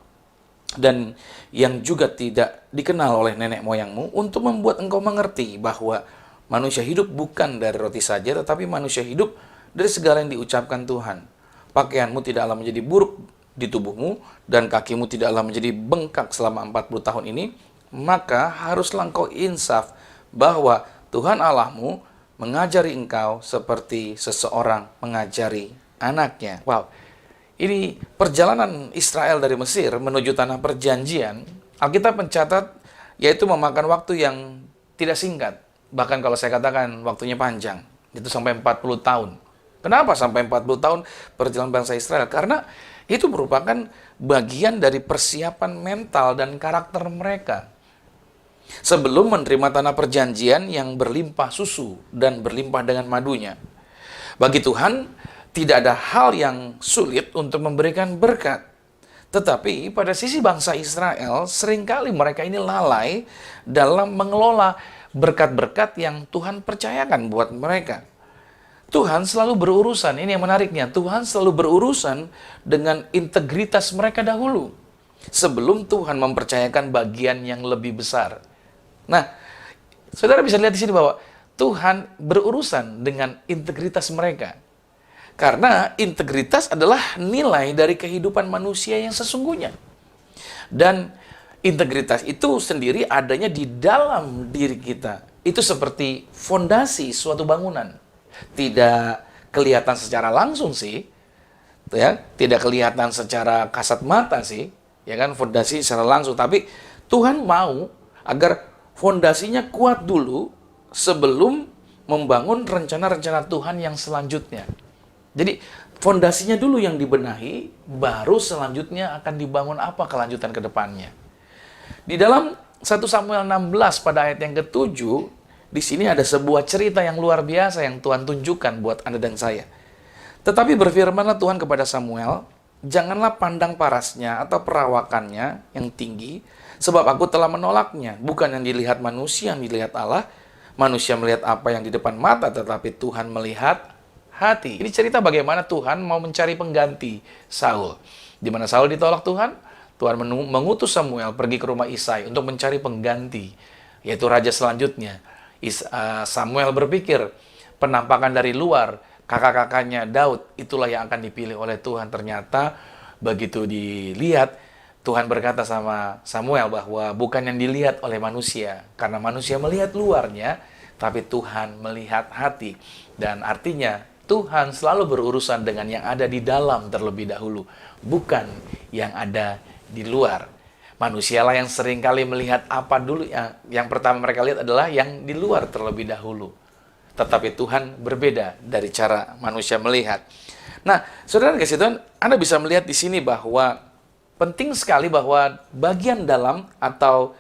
dan yang juga tidak dikenal oleh nenek moyangmu, untuk membuat engkau mengerti bahwa manusia hidup bukan dari roti saja, tetapi manusia hidup dari segala yang diucapkan Tuhan. Pakaianmu tidaklah menjadi buruk di tubuhmu dan kakimu tidaklah menjadi bengkak selama 40 tahun ini, maka haruslah engkau insaf bahwa Tuhan Allahmu mengajari engkau seperti seseorang mengajari anaknya. Wow, ini perjalanan Israel dari Mesir menuju tanah perjanjian. Alkitab mencatat yaitu memakan waktu yang tidak singkat. Bahkan kalau saya katakan waktunya panjang, itu sampai 40 tahun. Kenapa sampai 40 tahun perjalanan bangsa Israel? Karena itu merupakan bagian dari persiapan mental dan karakter mereka. sebelum menerima tanah perjanjian yang berlimpah susu dan berlimpah dengan madunya. Bagi Tuhan, tidak ada hal yang sulit untuk memberikan berkat. Tetapi pada sisi bangsa Israel, seringkali mereka ini lalai dalam mengelola berkat-berkat yang Tuhan percayakan buat mereka. Tuhan selalu berurusan, ini yang menariknya, Tuhan selalu berurusan dengan integritas mereka dahulu, sebelum Tuhan mempercayakan bagian yang lebih besar. Nah, saudara bisa lihat di sini bahwa Tuhan berurusan dengan integritas mereka. Karena integritas adalah nilai dari kehidupan manusia yang sesungguhnya. Dan integritas itu sendiri adanya di dalam diri kita. Itu seperti fondasi suatu bangunan. Tidak kelihatan secara langsung sih, ya, tidak kelihatan secara kasat mata sih, ya kan, fondasi secara langsung. Tapi Tuhan mau agar fondasinya kuat dulu sebelum membangun rencana-rencana Tuhan yang selanjutnya. Jadi fondasinya dulu yang dibenahi, baru selanjutnya akan dibangun apa kelanjutan ke depannya. Di dalam 1 Samuel 16 pada ayat yang ke-7, di sini ada sebuah cerita yang luar biasa yang Tuhan tunjukkan buat Anda dan saya. Tetapi berfirmanlah Tuhan kepada Samuel, janganlah pandang parasnya atau perawakannya yang tinggi, sebab aku telah menolaknya. Bukan yang dilihat manusia, yang dilihat Allah. Manusia melihat apa yang di depan mata, tetapi Tuhan melihat hati. Ini cerita bagaimana Tuhan mau mencari pengganti Saul. Di mana Saul ditolak Tuhan, Tuhan mengutus Samuel pergi ke rumah Isai untuk mencari pengganti, yaitu raja selanjutnya. Samuel berpikir, penampakan dari luar, kakak-kakaknya Daud, itulah yang akan dipilih oleh Tuhan. Ternyata begitu dilihat, Tuhan berkata sama Samuel bahwa bukan yang dilihat oleh manusia, karena manusia melihat luarnya, tapi Tuhan melihat hati. Dan artinya, Tuhan selalu berurusan dengan yang ada di dalam terlebih dahulu, bukan yang ada di luar. Manusialah yang seringkali melihat apa dulu, yang pertama mereka lihat adalah yang di luar terlebih dahulu. Tetapi Tuhan berbeda dari cara manusia melihat. Nah, saudara kasih Tuhan, Anda bisa melihat di sini bahwa penting sekali bahwa bagian dalam atau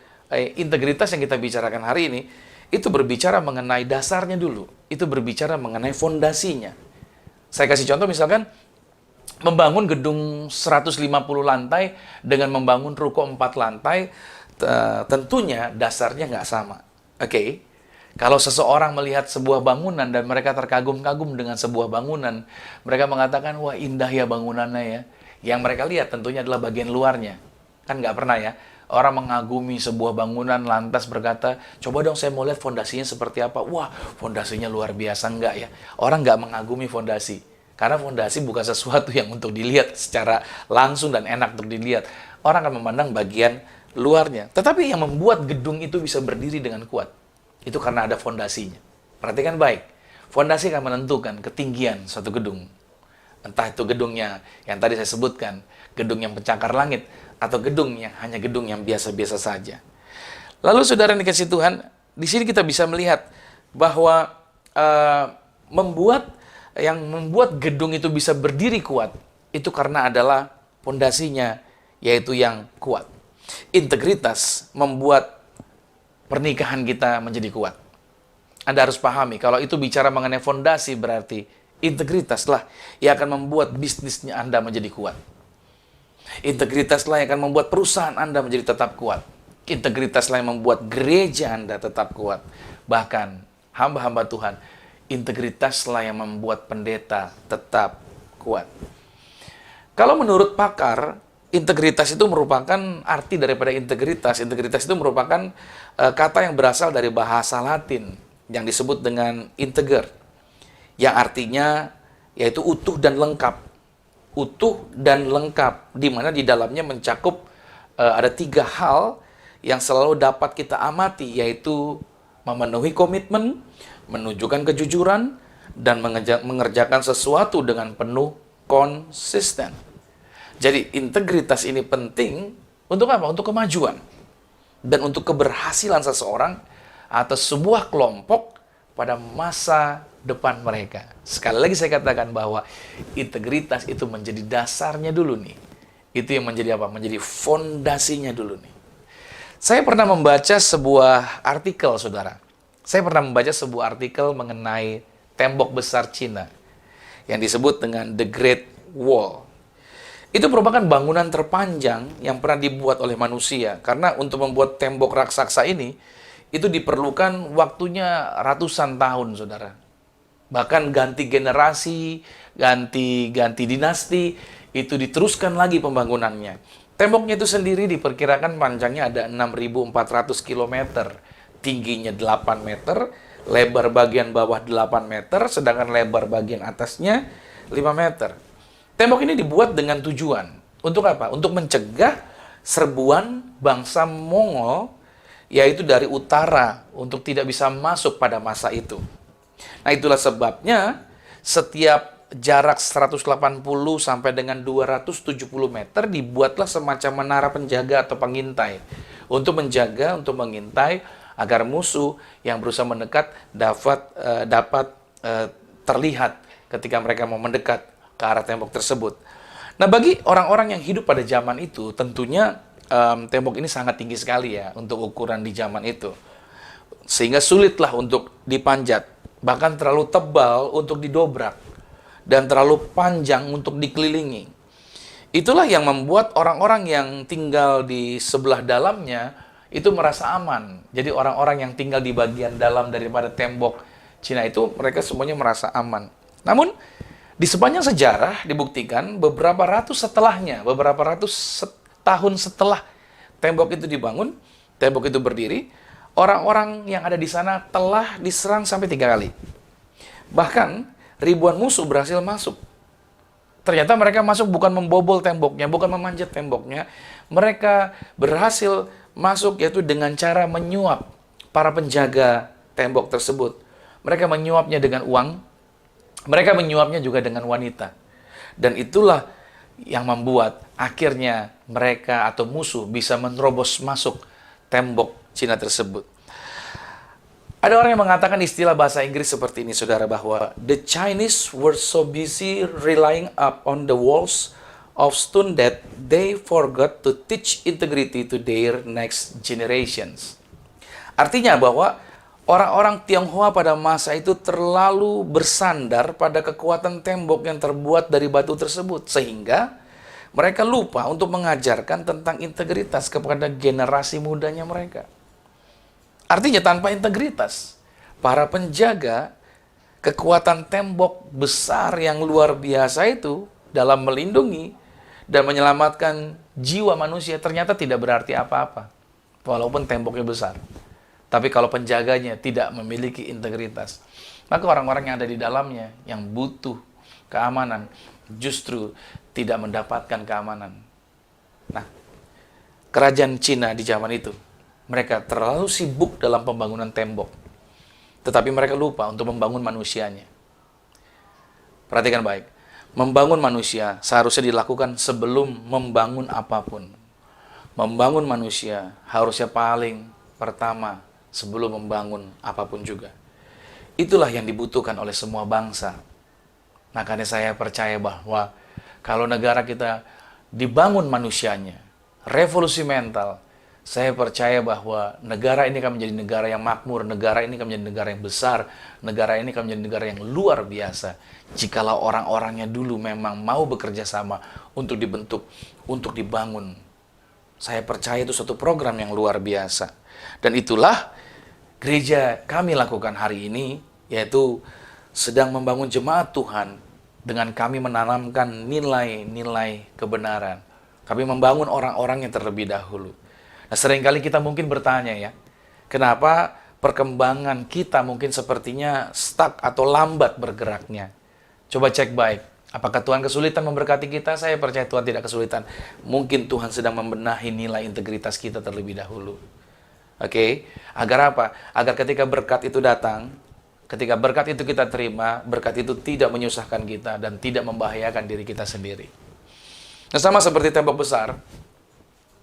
integritas yang kita bicarakan hari ini, itu berbicara mengenai dasarnya dulu. Itu berbicara mengenai fondasinya. Saya kasih contoh misalkan, membangun gedung 150 lantai dengan membangun ruko 4 lantai, tentunya dasarnya nggak sama. Oke? Kalau seseorang melihat sebuah bangunan dan mereka terkagum-kagum dengan sebuah bangunan, mereka mengatakan, wah indah ya bangunannya ya. Yang mereka lihat tentunya adalah bagian luarnya. Kan nggak pernah ya, orang mengagumi sebuah bangunan lantas berkata, coba dong saya mau lihat fondasinya seperti apa. Wah, fondasinya luar biasa, enggak ya. Orang nggak mengagumi fondasi. Karena fondasi bukan sesuatu yang untuk dilihat secara langsung dan enak untuk dilihat. Orang akan memandang bagian luarnya. Tetapi yang membuat gedung itu bisa berdiri dengan kuat, itu karena ada fondasinya. Perhatikan baik. Fondasi akan menentukan ketinggian suatu gedung. Entah itu gedungnya yang tadi saya sebutkan, gedung yang pencakar langit, atau gedung yang hanya gedung yang biasa-biasa saja. Lalu saudara yang dikasih Tuhan, di sini kita bisa melihat bahwa yang membuat gedung itu bisa berdiri kuat, itu karena adalah fondasinya, yaitu yang kuat. Integritas membuat pernikahan kita menjadi kuat. Anda harus pahami, kalau itu bicara mengenai fondasi, berarti integritaslah yang akan membuat bisnisnya Anda menjadi kuat. Integritaslah yang akan membuat perusahaan Anda menjadi tetap kuat. Integritaslah yang membuat gereja Anda tetap kuat. Bahkan hamba-hamba Tuhan, integritaslah yang membuat pendeta tetap kuat. Kalau menurut pakar, integritas itu merupakan arti daripada integritas. Integritas itu merupakan kata yang berasal dari bahasa Latin yang disebut dengan integer, yang artinya yaitu utuh dan lengkap. Utuh dan lengkap, di mana di dalamnya mencakup ada 3 hal yang selalu dapat kita amati, yaitu memenuhi komitmen, menunjukkan kejujuran, dan mengerjakan sesuatu dengan penuh konsisten. Jadi integritas ini penting untuk apa? Untuk kemajuan dan untuk keberhasilan seseorang atau sebuah kelompok pada masa depan mereka. Sekali lagi saya katakan bahwa integritas itu menjadi dasarnya dulu nih. Itu yang menjadi apa? Menjadi fondasinya dulu nih. Saya pernah membaca sebuah artikel, saudara. Saya pernah membaca sebuah artikel mengenai tembok besar Cina yang disebut dengan The Great Wall. Itu merupakan bangunan terpanjang yang pernah dibuat oleh manusia. Karena untuk membuat tembok raksasa ini, itu diperlukan waktunya ratusan tahun, saudara. Bahkan ganti generasi, ganti dinasti, itu diteruskan lagi pembangunannya. Temboknya itu sendiri diperkirakan panjangnya ada 6.400 km, tingginya 8 meter, lebar bagian bawah 8 meter, sedangkan lebar bagian atasnya 5 meter. Tembok ini dibuat dengan tujuan. Untuk apa? Untuk mencegah serbuan bangsa Mongol, yaitu dari utara, untuk tidak bisa masuk pada masa itu. Nah, itulah sebabnya setiap jarak 180 sampai dengan 270 meter dibuatlah semacam menara penjaga atau pengintai untuk menjaga, untuk mengintai agar musuh yang berusaha mendekat dapat terlihat ketika mereka mau mendekat ke arah tembok tersebut. Nah, bagi orang-orang yang hidup pada zaman itu, tentunya tembok ini sangat tinggi sekali ya untuk ukuran di zaman itu, sehingga sulitlah untuk dipanjat, bahkan terlalu tebal untuk didobrak dan terlalu panjang untuk dikelilingi. Itulah yang membuat orang-orang yang tinggal di sebelah dalamnya itu merasa aman. Jadi orang-orang yang tinggal di bagian dalam daripada tembok Cina itu, mereka semuanya merasa aman. Namun, di sepanjang sejarah dibuktikan beberapa ratus tahun setelah tembok itu dibangun, tembok itu berdiri, orang-orang yang ada di sana telah diserang sampai 3 kali. Bahkan, ribuan musuh berhasil masuk. Ternyata mereka masuk bukan membobol temboknya, bukan memanjat temboknya. Mereka berhasil masuk yaitu dengan cara menyuap para penjaga tembok tersebut. Mereka menyuapnya dengan uang, mereka menyuapnya juga dengan wanita. Dan itulah yang membuat akhirnya mereka atau musuh bisa menerobos masuk tembok Cina tersebut. Ada orang yang mengatakan istilah bahasa Inggris seperti ini, saudara, bahwa the Chinese were so busy relying upon the walls of stone that they forgot to teach integrity to their next generations. Artinya bahwa orang-orang Tionghoa pada masa itu terlalu bersandar pada kekuatan tembok yang terbuat dari batu tersebut, sehingga mereka lupa untuk mengajarkan tentang integritas kepada generasi mudanya mereka. Artinya tanpa integritas, para penjaga kekuatan tembok besar yang luar biasa itu dalam melindungi dan menyelamatkan jiwa manusia ternyata tidak berarti apa-apa. Walaupun temboknya besar. Tapi kalau penjaganya tidak memiliki integritas, maka orang-orang yang ada di dalamnya yang butuh keamanan justru tidak mendapatkan keamanan. Nah, kerajaan Cina di zaman itu, mereka terlalu sibuk dalam pembangunan tembok, tetapi mereka lupa untuk membangun manusianya. Perhatikan baik, membangun manusia seharusnya dilakukan sebelum membangun apapun. Membangun manusia harusnya paling pertama sebelum membangun apapun juga. Itulah yang dibutuhkan oleh semua bangsa. Makanya saya percaya bahwa kalau negara kita dibangun manusianya, revolusi mental, saya percaya bahwa negara ini akan menjadi negara yang makmur, negara ini akan menjadi negara yang besar, negara ini akan menjadi negara yang luar biasa. Jikalau orang-orangnya dulu memang mau bekerja sama untuk dibentuk, untuk dibangun. Saya percaya itu suatu program yang luar biasa. Dan itulah gereja kami lakukan hari ini, yaitu sedang membangun jemaat Tuhan dengan kami menanamkan nilai-nilai kebenaran. Kami membangun orang-orang yang terlebih dahulu. Nah, seringkali kita mungkin bertanya ya, kenapa perkembangan kita mungkin sepertinya stuck atau lambat bergeraknya? Coba cek baik, apakah Tuhan kesulitan memberkati kita? Saya percaya Tuhan tidak kesulitan. Mungkin Tuhan sedang membenahi nilai integritas kita terlebih dahulu. Oke, agar apa? Agar ketika berkat itu datang, ketika berkat itu kita terima, berkat itu tidak menyusahkan kita dan tidak membahayakan diri kita sendiri. Nah, sama seperti tembok besar,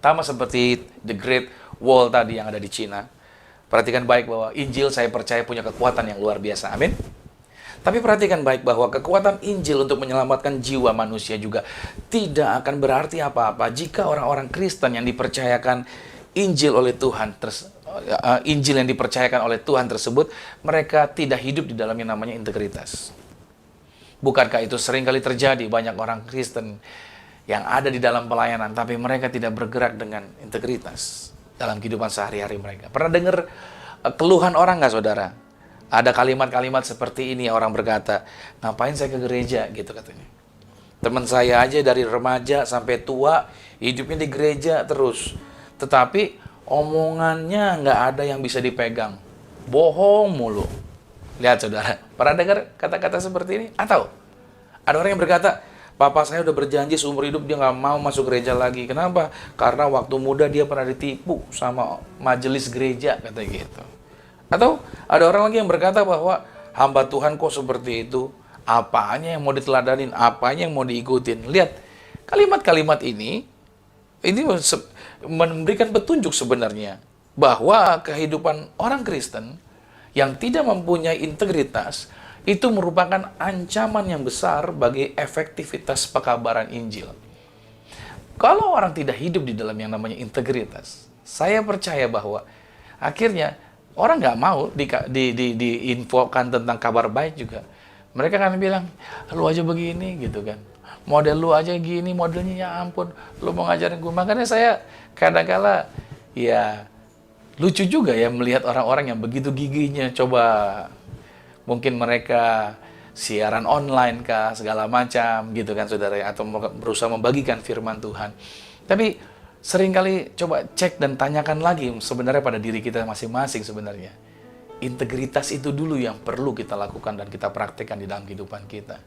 sama seperti The Great Wall tadi yang ada di Cina. Perhatikan baik bahwa Injil saya percaya punya kekuatan yang luar biasa. Amin. Tapi perhatikan baik bahwa kekuatan Injil untuk menyelamatkan jiwa manusia juga tidak akan berarti apa-apa jika orang-orang Kristen yang dipercayakan Injil oleh Tuhan, Injil yang dipercayakan oleh Tuhan tersebut, mereka tidak hidup di dalam yang namanya integritas. Bukankah itu sering kali terjadi, banyak orang Kristen yang ada di dalam pelayanan, tapi mereka tidak bergerak dengan integritas dalam kehidupan sehari-hari mereka. Pernah dengar keluhan orang nggak, saudara? Ada kalimat-kalimat seperti ini, orang berkata, ngapain saya ke gereja, gitu katanya. Teman saya aja dari remaja sampai tua, hidupnya di gereja terus. Tetapi omongannya nggak ada yang bisa dipegang. Bohong mulu. Lihat, saudara, pernah dengar kata-kata seperti ini? Atau ada orang yang berkata, papa saya udah berjanji seumur hidup dia nggak mau masuk gereja lagi. Kenapa? Karena waktu muda dia pernah ditipu sama majelis gereja, kata gitu. Atau ada orang lagi yang berkata bahwa hamba Tuhan kok seperti itu, apanya yang mau diteladanin, apanya yang mau diikutin. Lihat, kalimat-kalimat ini memberikan petunjuk sebenarnya bahwa kehidupan orang Kristen yang tidak mempunyai integritas itu merupakan ancaman yang besar bagi efektivitas pekabaran Injil. Kalau orang tidak hidup di dalam yang namanya integritas, saya percaya bahwa akhirnya orang nggak mau diinfokan tentang kabar baik juga. Mereka akan bilang, lu aja begini gitu kan. Model lu aja gini, modelnya ya ampun, lu mau ngajarin gue. Makanya saya kadang-kala ya lucu juga ya melihat orang-orang yang begitu gigihnya coba, mungkin mereka siaran online kah, segala macam gitu kan, saudara, atau berusaha membagikan firman Tuhan. Tapi seringkali coba cek dan tanyakan lagi sebenarnya pada diri kita masing-masing sebenarnya. Integritas itu dulu yang perlu kita lakukan dan kita praktekkan di dalam kehidupan kita.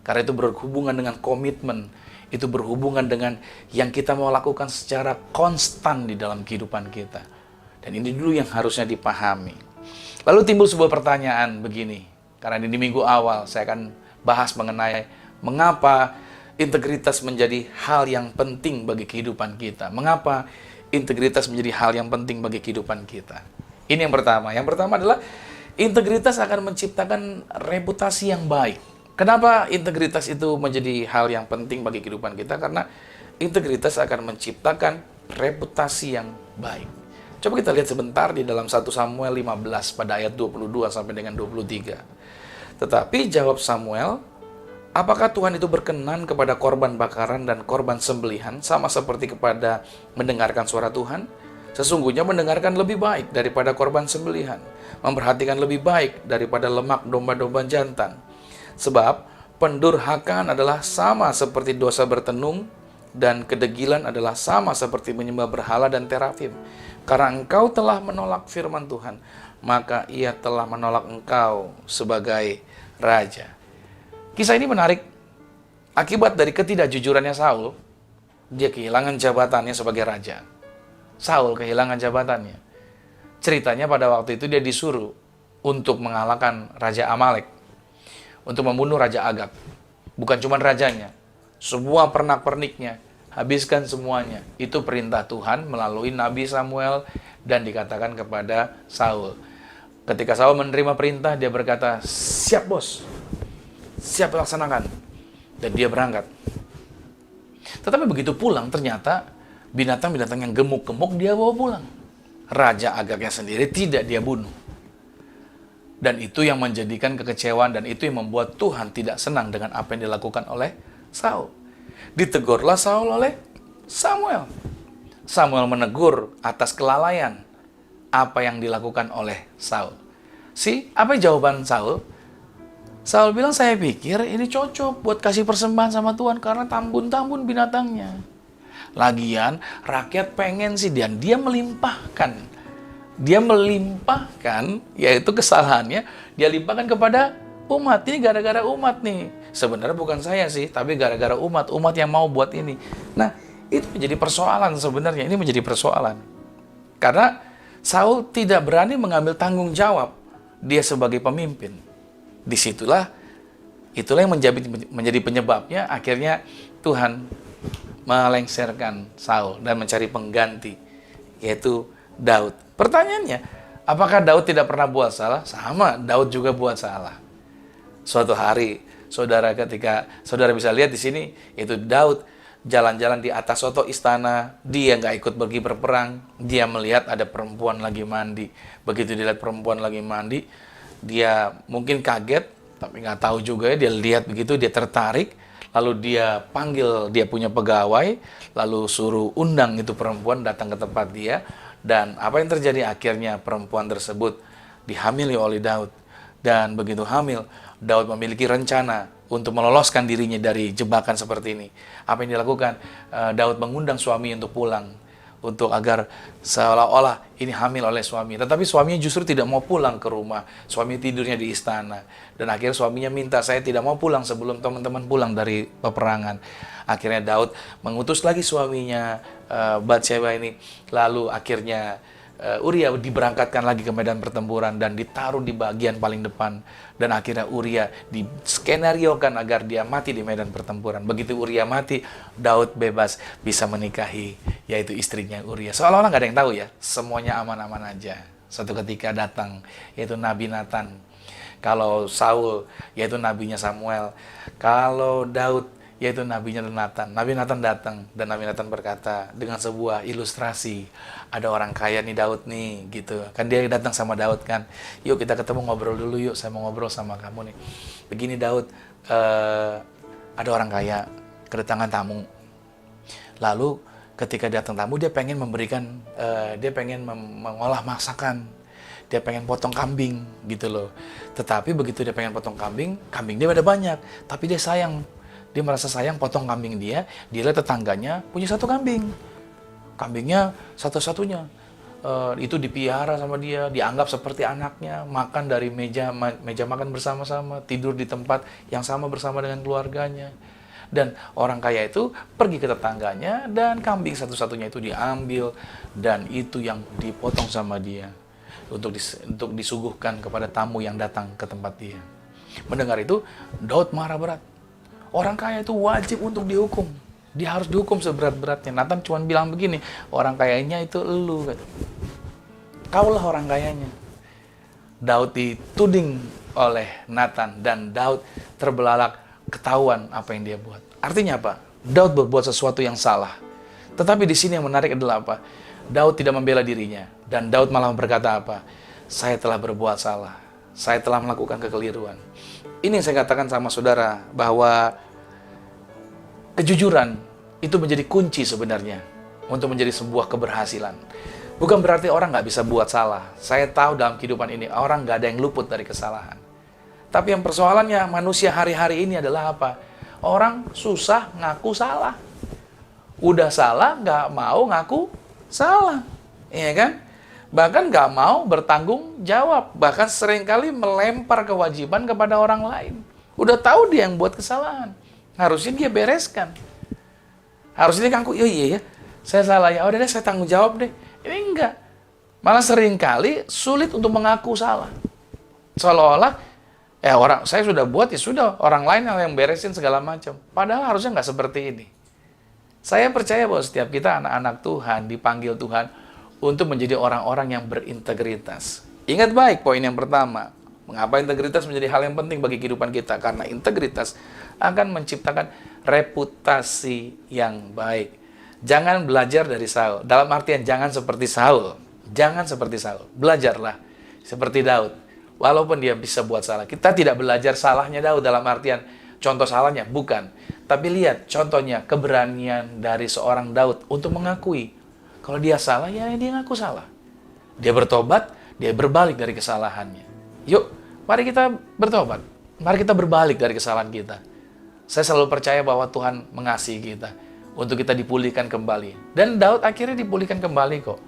Karena itu berhubungan dengan komitmen, itu berhubungan dengan yang kita mau lakukan secara konstan di dalam kehidupan kita. Dan ini dulu yang harusnya dipahami. Lalu timbul sebuah pertanyaan begini, karena di minggu awal saya akan bahas mengenai mengapa integritas menjadi hal yang penting bagi kehidupan kita. Mengapa integritas menjadi hal yang penting bagi kehidupan kita? Ini yang pertama. Yang pertama adalah integritas akan menciptakan reputasi yang baik. Kenapa integritas itu menjadi hal yang penting bagi kehidupan kita? Karena integritas akan menciptakan reputasi yang baik. Coba kita lihat sebentar di dalam 1 Samuel 15 pada ayat 22 sampai dengan 23. Tetapi jawab Samuel, apakah Tuhan itu berkenan kepada korban bakaran dan korban sembelihan sama seperti kepada mendengarkan suara Tuhan? Sesungguhnya mendengarkan lebih baik daripada korban sembelihan, memperhatikan lebih baik daripada lemak domba-domba jantan. Sebab pendurhakaan adalah sama seperti dosa bertenung, dan kedegilan adalah sama seperti menyembah berhala dan terafim. Karena engkau telah menolak firman Tuhan, maka ia telah menolak engkau sebagai raja. Kisah ini menarik. Akibat dari ketidakjujurannya Saul, dia kehilangan jabatannya sebagai raja. Saul kehilangan jabatannya. Ceritanya pada waktu itu dia disuruh untuk mengalahkan Raja Amalek, untuk membunuh Raja Agag. Bukan cuma rajanya, semua pernak-perniknya, habiskan semuanya. Itu perintah Tuhan melalui Nabi Samuel dan dikatakan kepada Saul. Ketika Saul menerima perintah, dia berkata, siap bos, siap laksanakan. Dan dia berangkat. Tetapi begitu pulang, ternyata binatang-binatang yang gemuk-gemuk dia bawa pulang. Raja Agagnya sendiri tidak dia bunuh. Dan itu yang menjadikan kekecewaan, dan itu yang membuat Tuhan tidak senang dengan apa yang dilakukan oleh Saul. Ditegurlah Saul oleh Samuel. Samuel menegur atas kelalaian apa yang dilakukan oleh Saul. Apa jawaban Saul? Saul bilang, saya pikir ini cocok buat kasih persembahan sama Tuhan karena tambun-tambun binatangnya. Lagian rakyat pengen sih, dan dia melimpahkan. Dia melimpahkan, yaitu kesalahannya, dia limpahkan kepada umat. Ini gara-gara umat nih. Sebenarnya bukan saya sih, tapi gara-gara umat yang mau buat ini. Nah, itu menjadi persoalan sebenarnya. Ini menjadi persoalan. Karena Saul tidak berani mengambil tanggung jawab dia sebagai pemimpin. Disitulah, itulah yang menjadi penyebabnya akhirnya Tuhan melengsarkan Saul dan mencari pengganti, yaitu Daud. Pertanyaannya, apakah Daud tidak pernah buat salah? Sama, Daud juga buat salah. Suatu hari, saudara, ketika saudara bisa lihat di sini, itu Daud jalan-jalan di atas soto istana, dia nggak ikut pergi berperang, dia melihat ada perempuan lagi mandi. Begitu dilihat perempuan lagi mandi, dia mungkin kaget, tapi nggak tahu juga ya, dia lihat begitu, dia tertarik, lalu dia panggil dia punya pegawai, lalu suruh undang itu perempuan datang ke tempat dia, dan apa yang terjadi akhirnya perempuan tersebut dihamili oleh Daud. Dan begitu hamil, Daud memiliki rencana untuk meloloskan dirinya dari jebakan seperti ini. Apa yang dilakukan? Daud mengundang suami untuk pulang, untuk agar seolah-olah ini hamil oleh suami. Tetapi suaminya justru tidak mau pulang ke rumah. Suami tidurnya di istana. Dan akhirnya suaminya minta, saya tidak mau pulang sebelum teman-teman pulang dari peperangan. Akhirnya Daud mengutus lagi suaminya, Batsheba ini. Lalu akhirnya Uria diberangkatkan lagi ke medan pertempuran dan ditaruh di bagian paling depan. Dan akhirnya Uria diskenariokan agar dia mati di medan pertempuran. Begitu Uria mati, Daud bebas bisa menikahi, yaitu istrinya Uria. Seolah-olah nggak ada yang tahu ya, semuanya aman-aman aja. Suatu ketika datang, yaitu Nabi Nathan. Kalau Saul, yaitu nabinya Samuel. Kalau Daud, yaitu nabinya Nathan. Nabi Nathan datang, dan Nabi Nathan berkata dengan sebuah ilustrasi, ada orang kaya nih Daud nih, gitu. Kan dia datang sama Daud kan, yuk kita ketemu ngobrol dulu yuk, saya mau ngobrol sama kamu nih. Begini Daud, ada orang kaya, kedatangan tamu. Lalu ketika datang tamu, dia pengen memberikan, dia pengen mengolah masakan. Dia pengen potong kambing, gitu loh. Tetapi begitu dia pengen potong kambing dia ada banyak, tapi dia sayang. Dia merasa sayang potong kambing dia lihat tetangganya punya satu kambing. Kambingnya satu-satunya. Itu dipelihara sama dia, dianggap seperti anaknya, makan dari meja makan bersama-sama, tidur di tempat yang sama bersama dengan keluarganya. Dan orang kaya itu pergi ke tetangganya, dan kambing satu-satunya itu diambil, dan itu yang dipotong sama dia untuk disuguhkan kepada tamu yang datang ke tempat dia. Mendengar itu, Daud marah berat. Orang kaya itu wajib untuk dihukum. Dia harus dihukum seberat-beratnya. Nathan cuma bilang begini, orang kayanya itu elu. Kaulah orang kayanya. Daud dituding oleh Nathan, dan Daud terbelalak, ketahuan apa yang dia buat. Artinya apa? Daud berbuat sesuatu yang salah. Tetapi di sini yang menarik adalah apa? Daud tidak membela dirinya. Dan Daud malah berkata apa? Saya telah berbuat salah. Saya telah melakukan kekeliruan. Ini yang saya katakan sama saudara, bahwa kejujuran itu menjadi kunci sebenarnya untuk menjadi sebuah keberhasilan. Bukan berarti orang nggak bisa buat salah. Saya tahu dalam kehidupan ini orang nggak ada yang luput dari kesalahan. Tapi yang persoalannya manusia hari-hari ini adalah apa? Orang susah ngaku salah. Udah salah nggak mau ngaku salah, iya kan? Bahkan nggak mau bertanggung jawab, bahkan seringkali melempar kewajiban kepada orang lain. Udah tahu dia yang buat kesalahan, harusnya dia bereskan. Harusnya dia ngaku, iya ya, saya salah ya, udah deh saya tanggung jawab deh. Ini enggak, malah seringkali sulit untuk mengaku salah. Seolah-olah, orang saya sudah buat, ya sudah, orang lain yang beresin segala macam. Padahal harusnya nggak seperti ini. Saya percaya bahwa setiap kita anak-anak Tuhan, dipanggil Tuhan untuk menjadi orang-orang yang berintegritas. Ingat baik poin yang pertama. Mengapa integritas menjadi hal yang penting bagi kehidupan kita? Karena integritas akan menciptakan reputasi yang baik. Jangan belajar dari Saul. Dalam artian jangan seperti Saul. Jangan seperti Saul. Belajarlah seperti Daud. Walaupun dia bisa buat salah. Kita tidak belajar salahnya Daud dalam artian contoh salahnya. Bukan. Tapi lihat contohnya keberanian dari seorang Daud untuk mengakui. Kalau dia salah, ya dia ngaku salah. Dia bertobat, dia berbalik dari kesalahannya. Yuk, mari kita bertobat. Mari kita berbalik dari kesalahan kita. Saya selalu percaya bahwa Tuhan mengasihi kita untuk kita dipulihkan kembali. Dan Daud akhirnya dipulihkan kembali kok.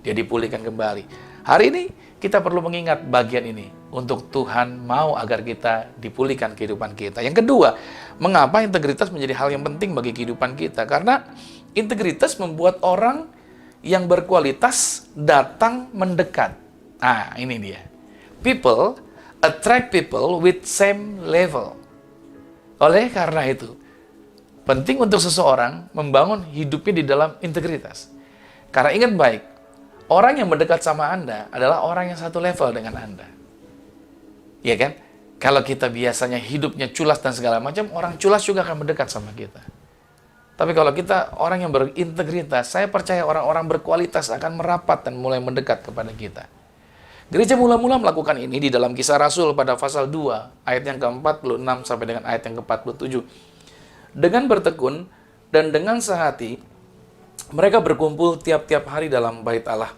Dia dipulihkan kembali. Hari ini kita perlu mengingat bagian ini. Untuk Tuhan mau agar kita dipulihkan kehidupan kita. Yang kedua, mengapa integritas menjadi hal yang penting bagi kehidupan kita? Karena integritas membuat orang yang berkualitas datang mendekat. Nah, ini dia. People attract people with same level. Oleh karena itu, penting untuk seseorang membangun hidupnya di dalam integritas. Karena ingat baik, orang yang mendekat sama Anda adalah orang yang satu level dengan Anda. Iya kan? Kalau kita biasanya hidupnya culas dan segala macam, orang culas juga akan mendekat sama kita. Tapi kalau kita orang yang berintegritas, saya percaya orang-orang berkualitas akan merapat dan mulai mendekat kepada kita. Gereja mula-mula melakukan ini di dalam Kisah Rasul pada pasal 2, ayat yang ke-46 sampai dengan ayat yang ke-47. Dengan bertekun dan dengan sehati, mereka berkumpul tiap-tiap hari dalam bait Allah.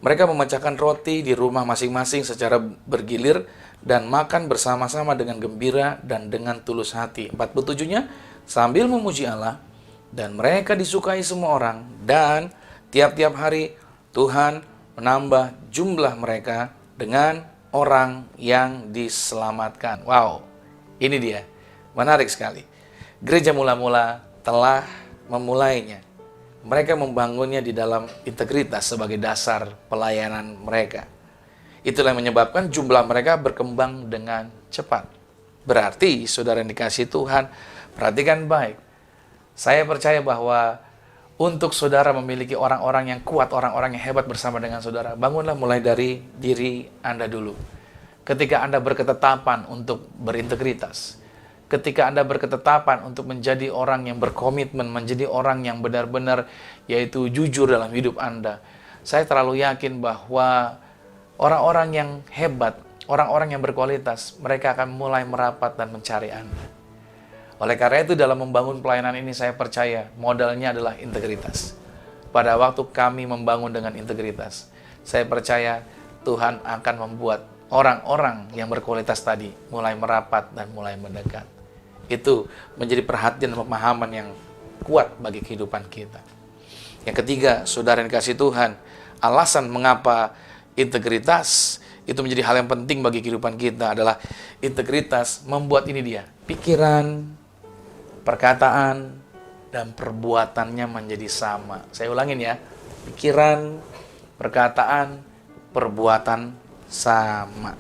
Mereka memecahkan roti di rumah masing-masing secara bergilir dan makan bersama-sama dengan gembira dan dengan tulus hati. 47-nya, sambil memuji Allah, dan mereka disukai semua orang, dan tiap-tiap hari Tuhan menambah jumlah mereka dengan orang yang diselamatkan. Wow, ini dia, menarik sekali. Gereja mula-mula telah memulainya. Mereka membangunnya di dalam integritas sebagai dasar pelayanan mereka. Itulah yang menyebabkan jumlah mereka berkembang dengan cepat. Berarti, saudara yang dikasihi Tuhan, perhatikan baik. Saya percaya bahwa untuk saudara memiliki orang-orang yang kuat, orang-orang yang hebat bersama dengan saudara, bangunlah mulai dari diri Anda dulu. Ketika Anda berketetapan untuk berintegritas, ketika Anda berketetapan untuk menjadi orang yang berkomitmen, menjadi orang yang benar-benar yaitu jujur dalam hidup Anda, saya terlalu yakin bahwa orang-orang yang hebat, orang-orang yang berkualitas, mereka akan mulai merapat dan mencari Anda. Oleh karena itu, dalam membangun pelayanan ini, saya percaya modalnya adalah integritas. Pada waktu kami membangun dengan integritas, saya percaya Tuhan akan membuat orang-orang yang berkualitas tadi mulai merapat dan mulai mendekat. Itu menjadi perhatian dan pemahaman yang kuat bagi kehidupan kita. Yang ketiga, saudara yang dikasihi Tuhan, alasan mengapa integritas itu menjadi hal yang penting bagi kehidupan kita adalah integritas membuat ini dia, pikiran, perkataan, dan perbuatannya menjadi sama. Saya ulangin ya, pikiran, perkataan, perbuatan sama.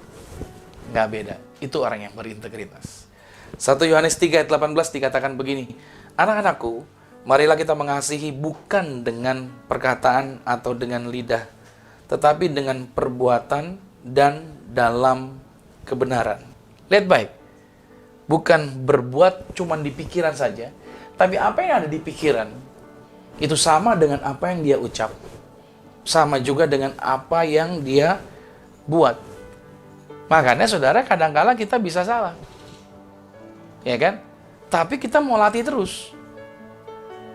Nggak beda. Itu orang yang berintegritas. 1 Yohanes 3 ayat 18 dikatakan begini, anak-anakku, marilah kita mengasihi bukan dengan perkataan atau dengan lidah, tetapi dengan perbuatan dan dalam kebenaran. Lihat baik, bukan berbuat cuma di pikiran saja, tapi apa yang ada di pikiran itu sama dengan apa yang dia ucap, sama juga dengan apa yang dia buat. Makanya saudara, kadang-kala kita bisa salah, ya kan? Tapi kita mau latih terus.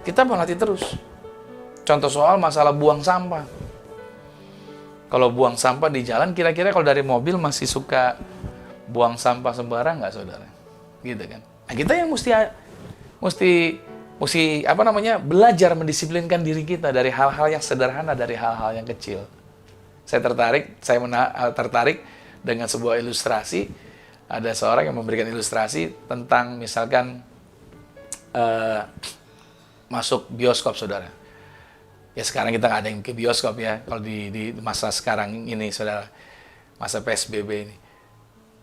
Kita mau latih terus. Contoh soal masalah buang sampah. Kalau buang sampah di jalan, kira-kira kalau dari mobil masih suka buang sampah sembarang nggak, saudara? Gitu kan? Nah, kita yang mesti belajar mendisiplinkan diri kita dari hal-hal yang sederhana, dari hal-hal yang kecil. Saya tertarik dengan sebuah ilustrasi. Ada seorang yang memberikan ilustrasi tentang misalkan masuk bioskop, saudara. Ya sekarang kita nggak ada yang ke bioskop ya, kalau di masa sekarang ini, saudara, masa PSBB ini.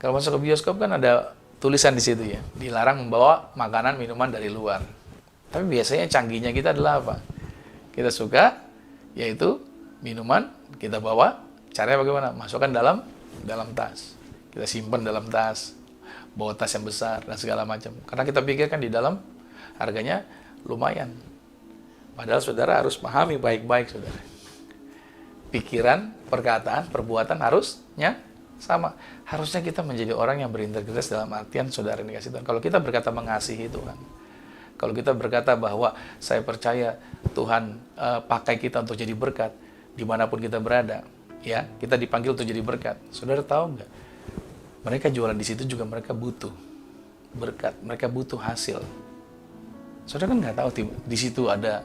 Kalau masuk ke bioskop kan ada tulisan di situ ya, dilarang membawa makanan minuman dari luar. Tapi biasanya canggihnya kita adalah apa? Kita suka yaitu minuman, kita bawa, caranya bagaimana? Masukkan dalam tas. Kita simpan dalam tas, bawa tas yang besar dan segala macam. Karena kita pikirkan di dalam harganya lumayan. Padahal saudara harus pahami baik-baik, saudara. Pikiran, perkataan, perbuatan harusnya sama. Harusnya kita menjadi orang yang berintegritas dalam artian saudara yang dikasih Tuhan. Kalau kita berkata mengasihi Tuhan, kalau kita berkata bahwa saya percaya Tuhan pakai kita untuk jadi berkat dimanapun kita berada, ya kita dipanggil untuk jadi berkat. Saudara tahu nggak? Mereka jualan di situ juga mereka butuh berkat, mereka butuh hasil. Saudara kan nggak tahu di situ ada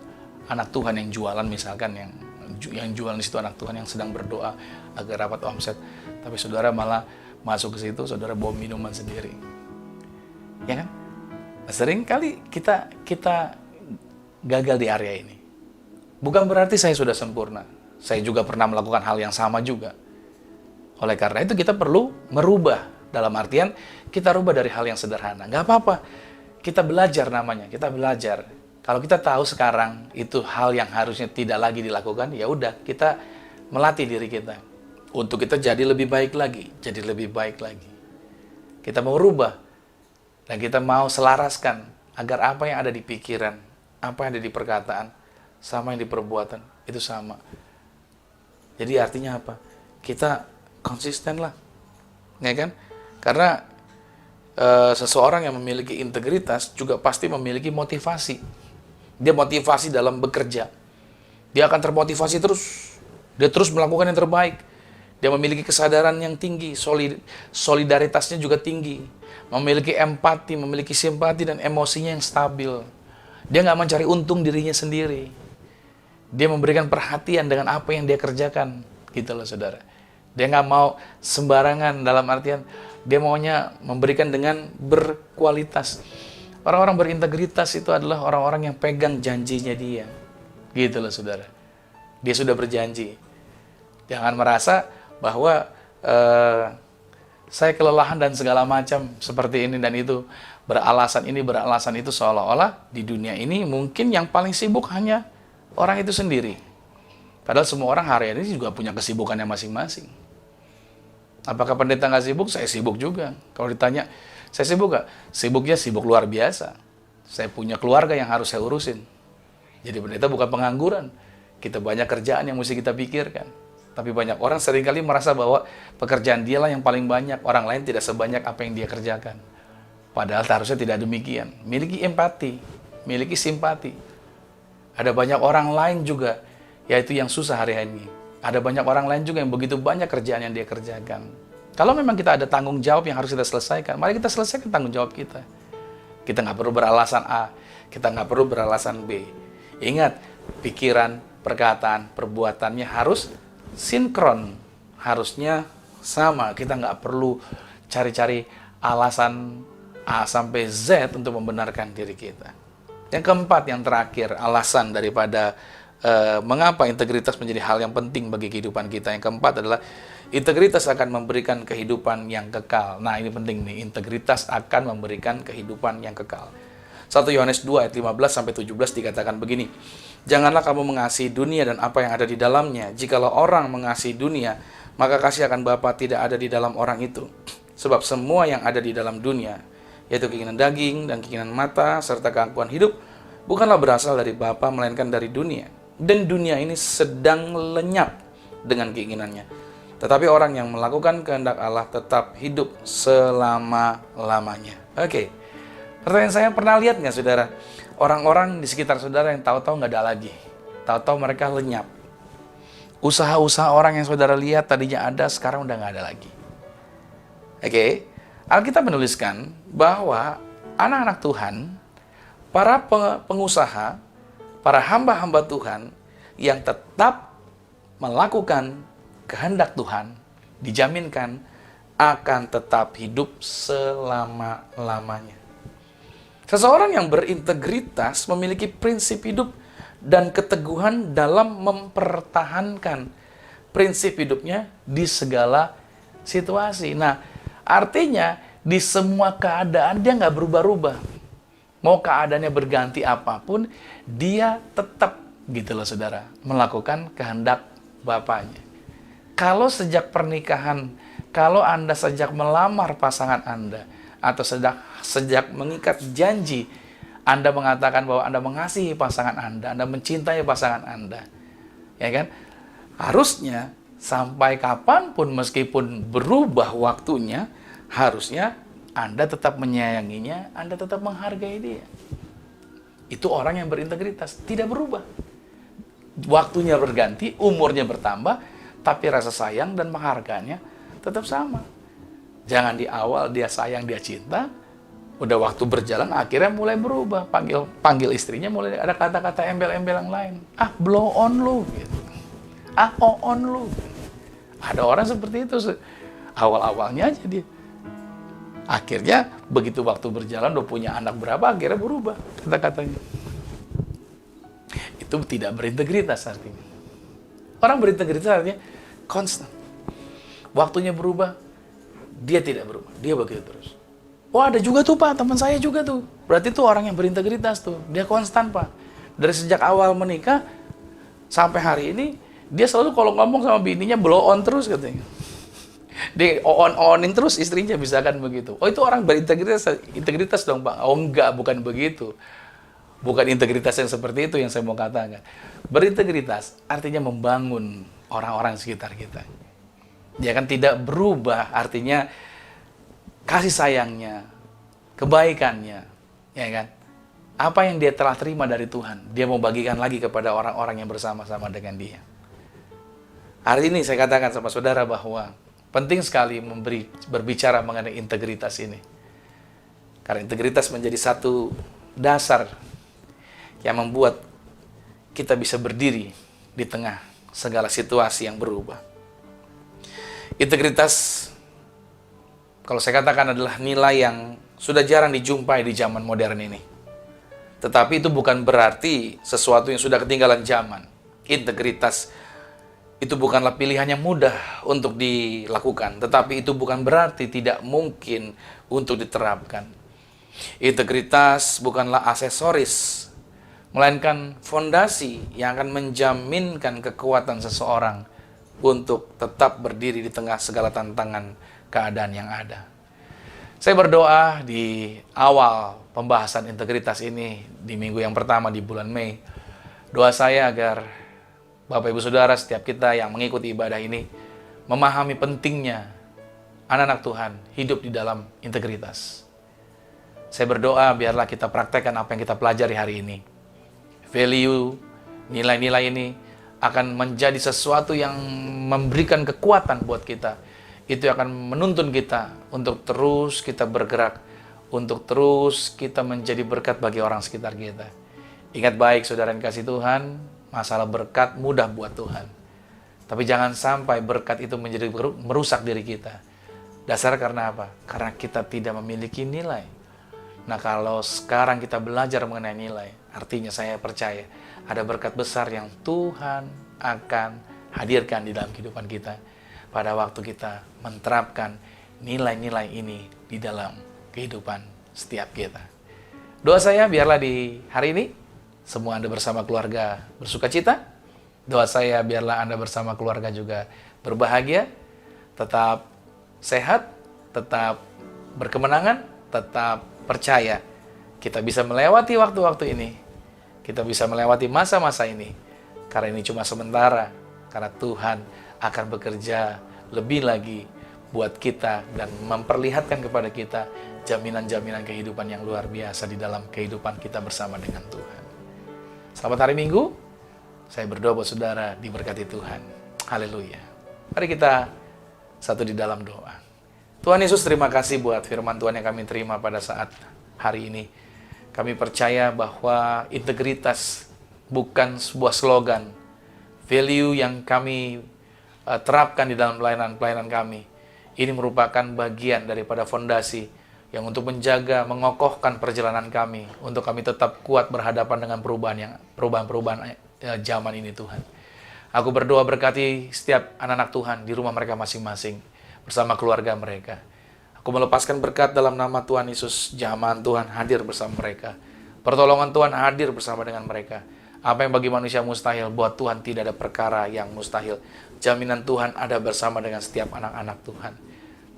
anak Tuhan yang jualan, misalkan yang jualan di situ anak Tuhan yang sedang berdoa agar dapat omset, tapi saudara malah masuk ke situ, saudara bawa minuman sendiri, ya kan? Sering kali kita gagal di area ini. Bukan berarti saya sudah sempurna. Saya juga pernah melakukan hal yang sama juga. Oleh karena itu kita perlu merubah, dalam artian kita rubah dari hal yang sederhana. Nggak apa-apa, kita belajar namanya, kita belajar. Kalau kita tahu sekarang itu hal yang harusnya tidak lagi dilakukan, ya udah kita melatih diri kita untuk kita jadi lebih baik lagi, jadi lebih baik lagi. Kita mau rubah dan kita mau selaraskan agar apa yang ada di pikiran apa yang ada di perkataan, sama yang di perbuatan, itu sama. Jadi artinya apa? Kita konsisten lah, ya kan? Karena seseorang yang memiliki integritas juga pasti memiliki motivasi. Dia motivasi dalam bekerja. Dia akan termotivasi terus. Dia terus melakukan yang terbaik. Dia memiliki kesadaran yang tinggi, solidaritasnya juga tinggi. Memiliki empati, memiliki simpati dan emosinya yang stabil. Dia nggak mencari untung dirinya sendiri. Dia memberikan perhatian dengan apa yang dia kerjakan. Gitu loh saudara. Dia nggak mau sembarangan, dalam artian dia maunya memberikan dengan berkualitas. Orang-orang berintegritas itu adalah orang-orang yang pegang janjinya dia. Gitu loh saudara. Dia sudah berjanji. Jangan merasa bahwa saya kelelahan dan segala macam seperti ini dan itu. Beralasan ini, beralasan itu, seolah-olah di dunia ini mungkin yang paling sibuk hanya orang itu sendiri. Padahal semua orang hari ini juga punya kesibukannya masing-masing. Apakah pendeta nggak sibuk? Saya sibuk juga. Kalau ditanya, saya sibuk nggak? Sibuknya sibuk luar biasa. Saya punya keluarga yang harus saya urusin. Jadi pendeta bukan pengangguran. Kita banyak kerjaan yang mesti kita pikirkan. Tapi banyak orang seringkali merasa bahwa pekerjaan dialah yang paling banyak. Orang lain tidak sebanyak apa yang dia kerjakan. Padahal harusnya tidak demikian. Miliki empati, miliki simpati. Ada banyak orang lain juga, yaitu yang susah hari ini. Ada banyak orang lain juga yang begitu banyak kerjaan yang dia kerjakan. Kalau memang kita ada tanggung jawab yang harus kita selesaikan, mari kita selesaikan tanggung jawab kita. Kita nggak perlu beralasan A, kita nggak perlu beralasan B. Ingat, pikiran, perkataan, perbuatannya harus sinkron. Harusnya sama. Kita nggak perlu cari-cari alasan A sampai Z untuk membenarkan diri kita. Yang keempat, yang terakhir, alasan daripada mengapa integritas menjadi hal yang penting bagi kehidupan kita. Yang keempat adalah integritas akan memberikan kehidupan yang kekal. Nah, ini penting nih, integritas akan memberikan kehidupan yang kekal. 1 Yohanes 2 ayat 15 sampai 17 dikatakan begini. Janganlah kamu mengasihi dunia dan apa yang ada di dalamnya. Jikalau orang mengasihi dunia, maka kasih akan Bapa tidak ada di dalam orang itu. Sebab semua yang ada di dalam dunia, yaitu keinginan daging dan keinginan mata serta keangkuhan hidup, bukanlah berasal dari Bapa melainkan dari dunia. Dan dunia ini sedang lenyap dengan keinginannya. Tetapi orang yang melakukan kehendak Allah tetap hidup selama-lamanya. Oke. Pertanyaan saya, pernah lihat nggak saudara? Orang-orang di sekitar saudara yang tahu-tahu nggak ada lagi. Tahu-tahu mereka lenyap. Usaha-usaha orang yang saudara lihat tadinya ada, sekarang udah nggak ada lagi. Oke. Alkitab menuliskan bahwa anak-anak Tuhan, para pengusaha, para hamba-hamba Tuhan yang tetap melakukan kehendak Tuhan, dijaminkan akan tetap hidup selama-lamanya. Seseorang yang berintegritas memiliki prinsip hidup dan keteguhan dalam mempertahankan prinsip hidupnya di segala situasi. Nah, artinya di semua keadaan dia nggak berubah-ubah. Mau keadaannya berganti apapun, dia tetap, gitu loh saudara, melakukan kehendak Bapaknya. Kalau sejak pernikahan, kalau Anda sejak melamar pasangan Anda, atau sejak mengikat janji, Anda mengatakan bahwa Anda mengasihi pasangan Anda mencintai pasangan Anda, ya kan? Harusnya sampai kapanpun, meskipun berubah waktunya, harusnya Anda tetap menyayanginya, Anda tetap menghargai dia. Itu orang yang berintegritas, tidak berubah. Waktunya berganti, umurnya bertambah, tapi rasa sayang dan menghargainya tetap sama. Jangan di awal dia sayang, dia cinta, udah waktu berjalan akhirnya mulai berubah. Panggil istrinya mulai ada kata-kata embel-embel yang lain. Ah, blow on lu gitu. Ah, on lu. Ada orang seperti itu. Awal-awalnya aja dia. Akhirnya begitu waktu berjalan, udah punya anak berapa, akhirnya berubah kata-katanya. Itu tidak berintegritas artinya. Orang berintegritas artinya konstan. Waktunya berubah, dia tidak berubah, dia begitu terus. Oh, ada juga tuh Pak, teman saya juga tuh. Berarti tuh orang yang berintegritas tuh, dia konstan Pak. Dari sejak awal menikah sampai hari ini, dia selalu kalau ngomong sama bininya blow on terus katanya. Dia on-onin terus istrinya, misalkan begitu. Oh, itu orang berintegritas, integritas dong Pak. Oh enggak, bukan begitu. Bukan integritas yang seperti itu yang saya mau katakan. Berintegritas artinya membangun orang-orang sekitar kita. Dia kan tidak berubah, artinya kasih sayangnya, kebaikannya, ya kan? Apa yang dia telah terima dari Tuhan, dia mau bagikan lagi kepada orang-orang yang bersama-sama dengan dia. Hari ini saya katakan sama saudara bahwa penting sekali berbicara mengenai integritas ini. Karena integritas menjadi satu dasar yang membuat kita bisa berdiri di tengah segala situasi yang berubah. Integritas, kalau saya katakan, adalah nilai yang sudah jarang dijumpai di zaman modern ini. Tetapi itu bukan berarti sesuatu yang sudah ketinggalan zaman. Integritas itu bukanlah pilihan yang mudah untuk dilakukan, tetapi itu bukan berarti tidak mungkin untuk diterapkan. Integritas bukanlah aksesoris, melainkan fondasi yang akan menjaminkan kekuatan seseorang untuk tetap berdiri di tengah segala tantangan keadaan yang ada. Saya berdoa di awal pembahasan integritas ini di minggu yang pertama di bulan Mei. Doa saya agar Bapak Ibu Saudara, setiap kita yang mengikuti ibadah ini memahami pentingnya anak-anak Tuhan hidup di dalam integritas. Saya berdoa biarlah kita praktekkan apa yang kita pelajari hari ini. Value, nilai-nilai ini akan menjadi sesuatu yang memberikan kekuatan buat kita. Itu akan menuntun kita untuk terus kita bergerak, untuk terus kita menjadi berkat bagi orang sekitar kita. Ingat baik saudara yang kasih Tuhan, masalah berkat mudah buat Tuhan. Tapi jangan sampai berkat itu menjadi merusak diri kita. Dasar karena apa? Karena kita tidak memiliki nilai. Nah, kalau sekarang kita belajar mengenai nilai, artinya saya percaya ada berkat besar yang Tuhan akan hadirkan di dalam kehidupan kita pada waktu kita menerapkan nilai-nilai ini di dalam kehidupan setiap kita. Doa saya biarlah di hari ini semua Anda bersama keluarga bersuka cita. Doa saya biarlah Anda bersama keluarga juga berbahagia, tetap sehat, tetap berkemenangan, tetap percaya kita bisa melewati waktu-waktu ini. Kita bisa melewati masa-masa ini. Karena ini cuma sementara. Karena Tuhan akan bekerja lebih lagi buat kita dan memperlihatkan kepada kita jaminan-jaminan kehidupan yang luar biasa di dalam kehidupan kita bersama dengan Tuhan. Selamat hari Minggu. Saya berdoa buat saudara diberkati Tuhan. Haleluya. Mari kita satu di dalam doa. Tuhan Yesus, terima kasih buat firman Tuhan yang kami terima pada saat hari ini. Kami percaya bahwa integritas bukan sebuah slogan, value yang kami terapkan di dalam pelayanan kami. Ini merupakan bagian daripada fondasi yang untuk menjaga, mengokohkan perjalanan kami, untuk kami tetap kuat berhadapan dengan perubahan-perubahan zaman ini Tuhan. Aku berdoa berkati setiap anak-anak Tuhan di rumah mereka masing-masing, bersama keluarga mereka. Aku melepaskan berkat dalam nama Tuhan Yesus, jamahan Tuhan hadir bersama mereka. Pertolongan Tuhan hadir bersama dengan mereka. Apa yang bagi manusia mustahil, buat Tuhan tidak ada perkara yang mustahil. Jaminan Tuhan ada bersama dengan setiap anak-anak Tuhan.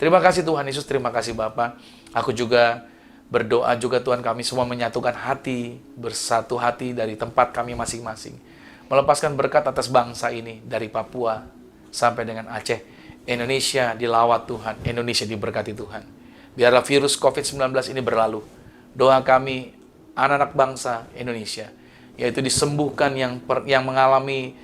Terima kasih Tuhan Yesus, terima kasih Bapa. Aku juga berdoa juga Tuhan, kami semua menyatukan hati, bersatu hati dari tempat kami masing-masing. Melepaskan berkat atas bangsa ini, dari Papua sampai dengan Aceh. Indonesia dilawat Tuhan, Indonesia diberkati Tuhan. Biarlah virus COVID-19 ini berlalu. Doa kami, anak-anak bangsa Indonesia, yaitu disembuhkan yang mengalami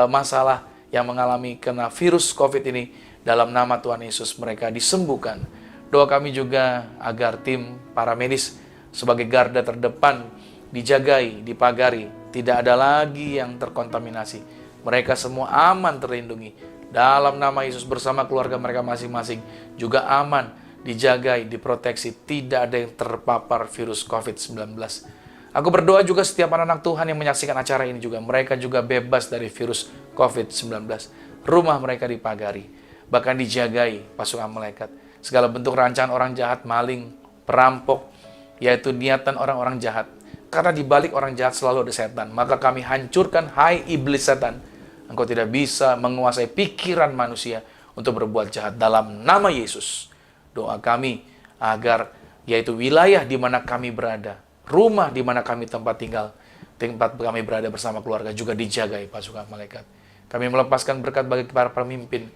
masalah, yang mengalami kena virus COVID ini, dalam nama Tuhan Yesus mereka disembuhkan. Doa kami juga agar tim para medis sebagai garda terdepan dijagai, dipagari, tidak ada lagi yang terkontaminasi. Mereka semua aman terlindungi. Dalam nama Yesus bersama keluarga mereka masing-masing juga aman, dijagai, diproteksi, tidak ada yang terpapar virus COVID-19. Aku berdoa juga setiap anak-anak Tuhan yang menyaksikan acara ini juga, mereka juga bebas dari virus COVID-19. Rumah mereka dipagari, bahkan dijagai pasukan malaikat. Segala bentuk rancangan orang jahat, maling, perampok, yaitu niatan orang-orang jahat. Karena di balik orang jahat selalu ada setan. Maka kami hancurkan, hai iblis setan. Engkau tidak bisa menguasai pikiran manusia untuk berbuat jahat dalam nama Yesus. Doa kami agar yaitu wilayah di mana kami berada, rumah di mana kami tempat tinggal, tempat kami berada bersama keluarga juga dijagai pasukan malaikat. Kami melepaskan berkat bagi para pemimpin,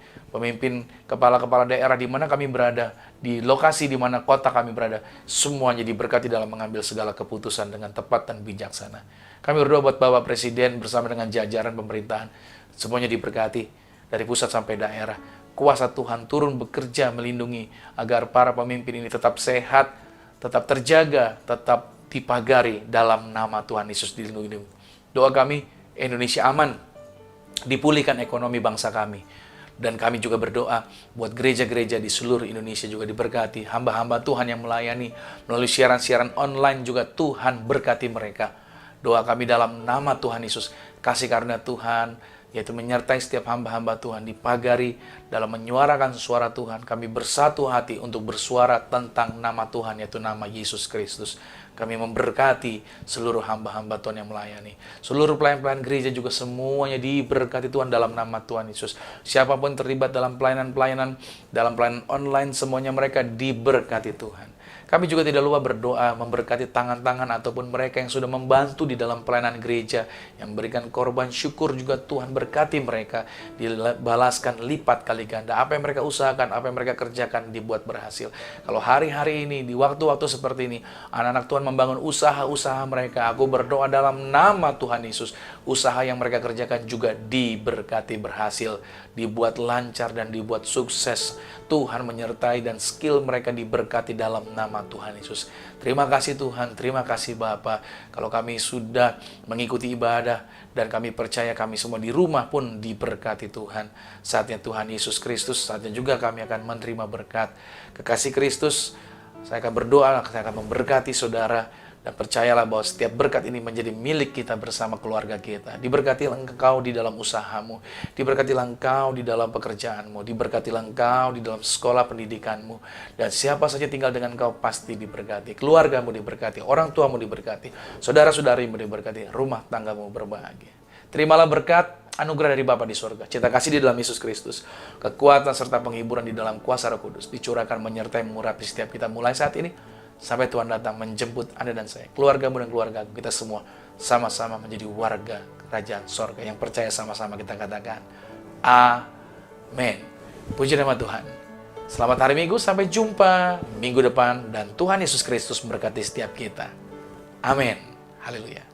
kepala-kepala daerah di mana kami berada, di lokasi di mana kota kami berada, semuanya diberkati dalam mengambil segala keputusan dengan tepat dan bijaksana. Kami berdoa buat Bapak Presiden bersama dengan jajaran pemerintahan, semuanya diberkati dari pusat sampai daerah. Kuasa Tuhan turun bekerja melindungi agar para pemimpin ini tetap sehat, tetap terjaga, tetap dipagari dalam nama Tuhan Yesus dilindungi. Doa kami, Indonesia aman, dipulihkan ekonomi bangsa kami. Dan kami juga berdoa buat gereja-gereja di seluruh Indonesia juga diberkati. Hamba-hamba Tuhan yang melayani melalui siaran-siaran online juga Tuhan berkati mereka. Doa kami dalam nama Tuhan Yesus, kasih karunia Tuhan, yaitu menyertai setiap hamba-hamba Tuhan, dipagari dalam menyuarakan suara Tuhan. Kami bersatu hati untuk bersuara tentang nama Tuhan, yaitu nama Yesus Kristus. Kami memberkati seluruh hamba-hamba Tuhan yang melayani. Seluruh pelayan-pelayan gereja juga semuanya diberkati Tuhan dalam nama Tuhan Yesus. Siapapun terlibat dalam pelayanan-pelayanan, dalam pelayanan online, semuanya mereka diberkati Tuhan. Kami juga tidak lupa berdoa, memberkati tangan-tangan ataupun mereka yang sudah membantu di dalam pelayanan gereja, yang memberikan korban syukur juga Tuhan berkati mereka, dibalaskan lipat kali ganda. Apa yang mereka usahakan, apa yang mereka kerjakan dibuat berhasil. Kalau hari-hari ini, di waktu-waktu seperti ini, anak-anak Tuhan membangun usaha-usaha mereka, aku berdoa dalam nama Tuhan Yesus, usaha yang mereka kerjakan juga diberkati berhasil, dibuat lancar dan dibuat sukses. Tuhan menyertai dan skill mereka diberkati dalam nama Tuhan Yesus. Terima kasih Tuhan, terima kasih Bapa. Kalau kami sudah mengikuti ibadah dan kami percaya kami semua di rumah pun diberkati Tuhan. Saatnya Tuhan Yesus Kristus, saatnya juga kami akan menerima berkat. Kekasih Kristus, saya akan berdoa, saya akan memberkati saudara. Dan percayalah bahwa setiap berkat ini menjadi milik kita bersama keluarga kita. Diberkatilah engkau di dalam usahamu. Diberkatilah engkau di dalam pekerjaanmu. Diberkatilah engkau di dalam sekolah pendidikanmu. Dan siapa saja tinggal dengan engkau pasti diberkati. Keluargamu diberkati. Orang tuamu diberkati. Saudara-saudarimu diberkati. Rumah tanggamu berbahagia. Terimalah berkat anugerah dari Bapa di surga. Cinta kasih di dalam Yesus Kristus. Kekuatan serta penghiburan di dalam kuasa Roh Kudus. Dicurahkan menyertai mengurapi setiap kita mulai saat ini. Sampai Tuhan datang menjemput Anda dan saya, keluargamu dan keluarga kita semua, sama-sama menjadi warga kerajaan sorga. Yang percaya sama-sama kita katakan, Amin. Puji nama Tuhan. Selamat hari Minggu, sampai jumpa minggu depan. Dan Tuhan Yesus Kristus memberkati setiap kita. Amin. Haleluya.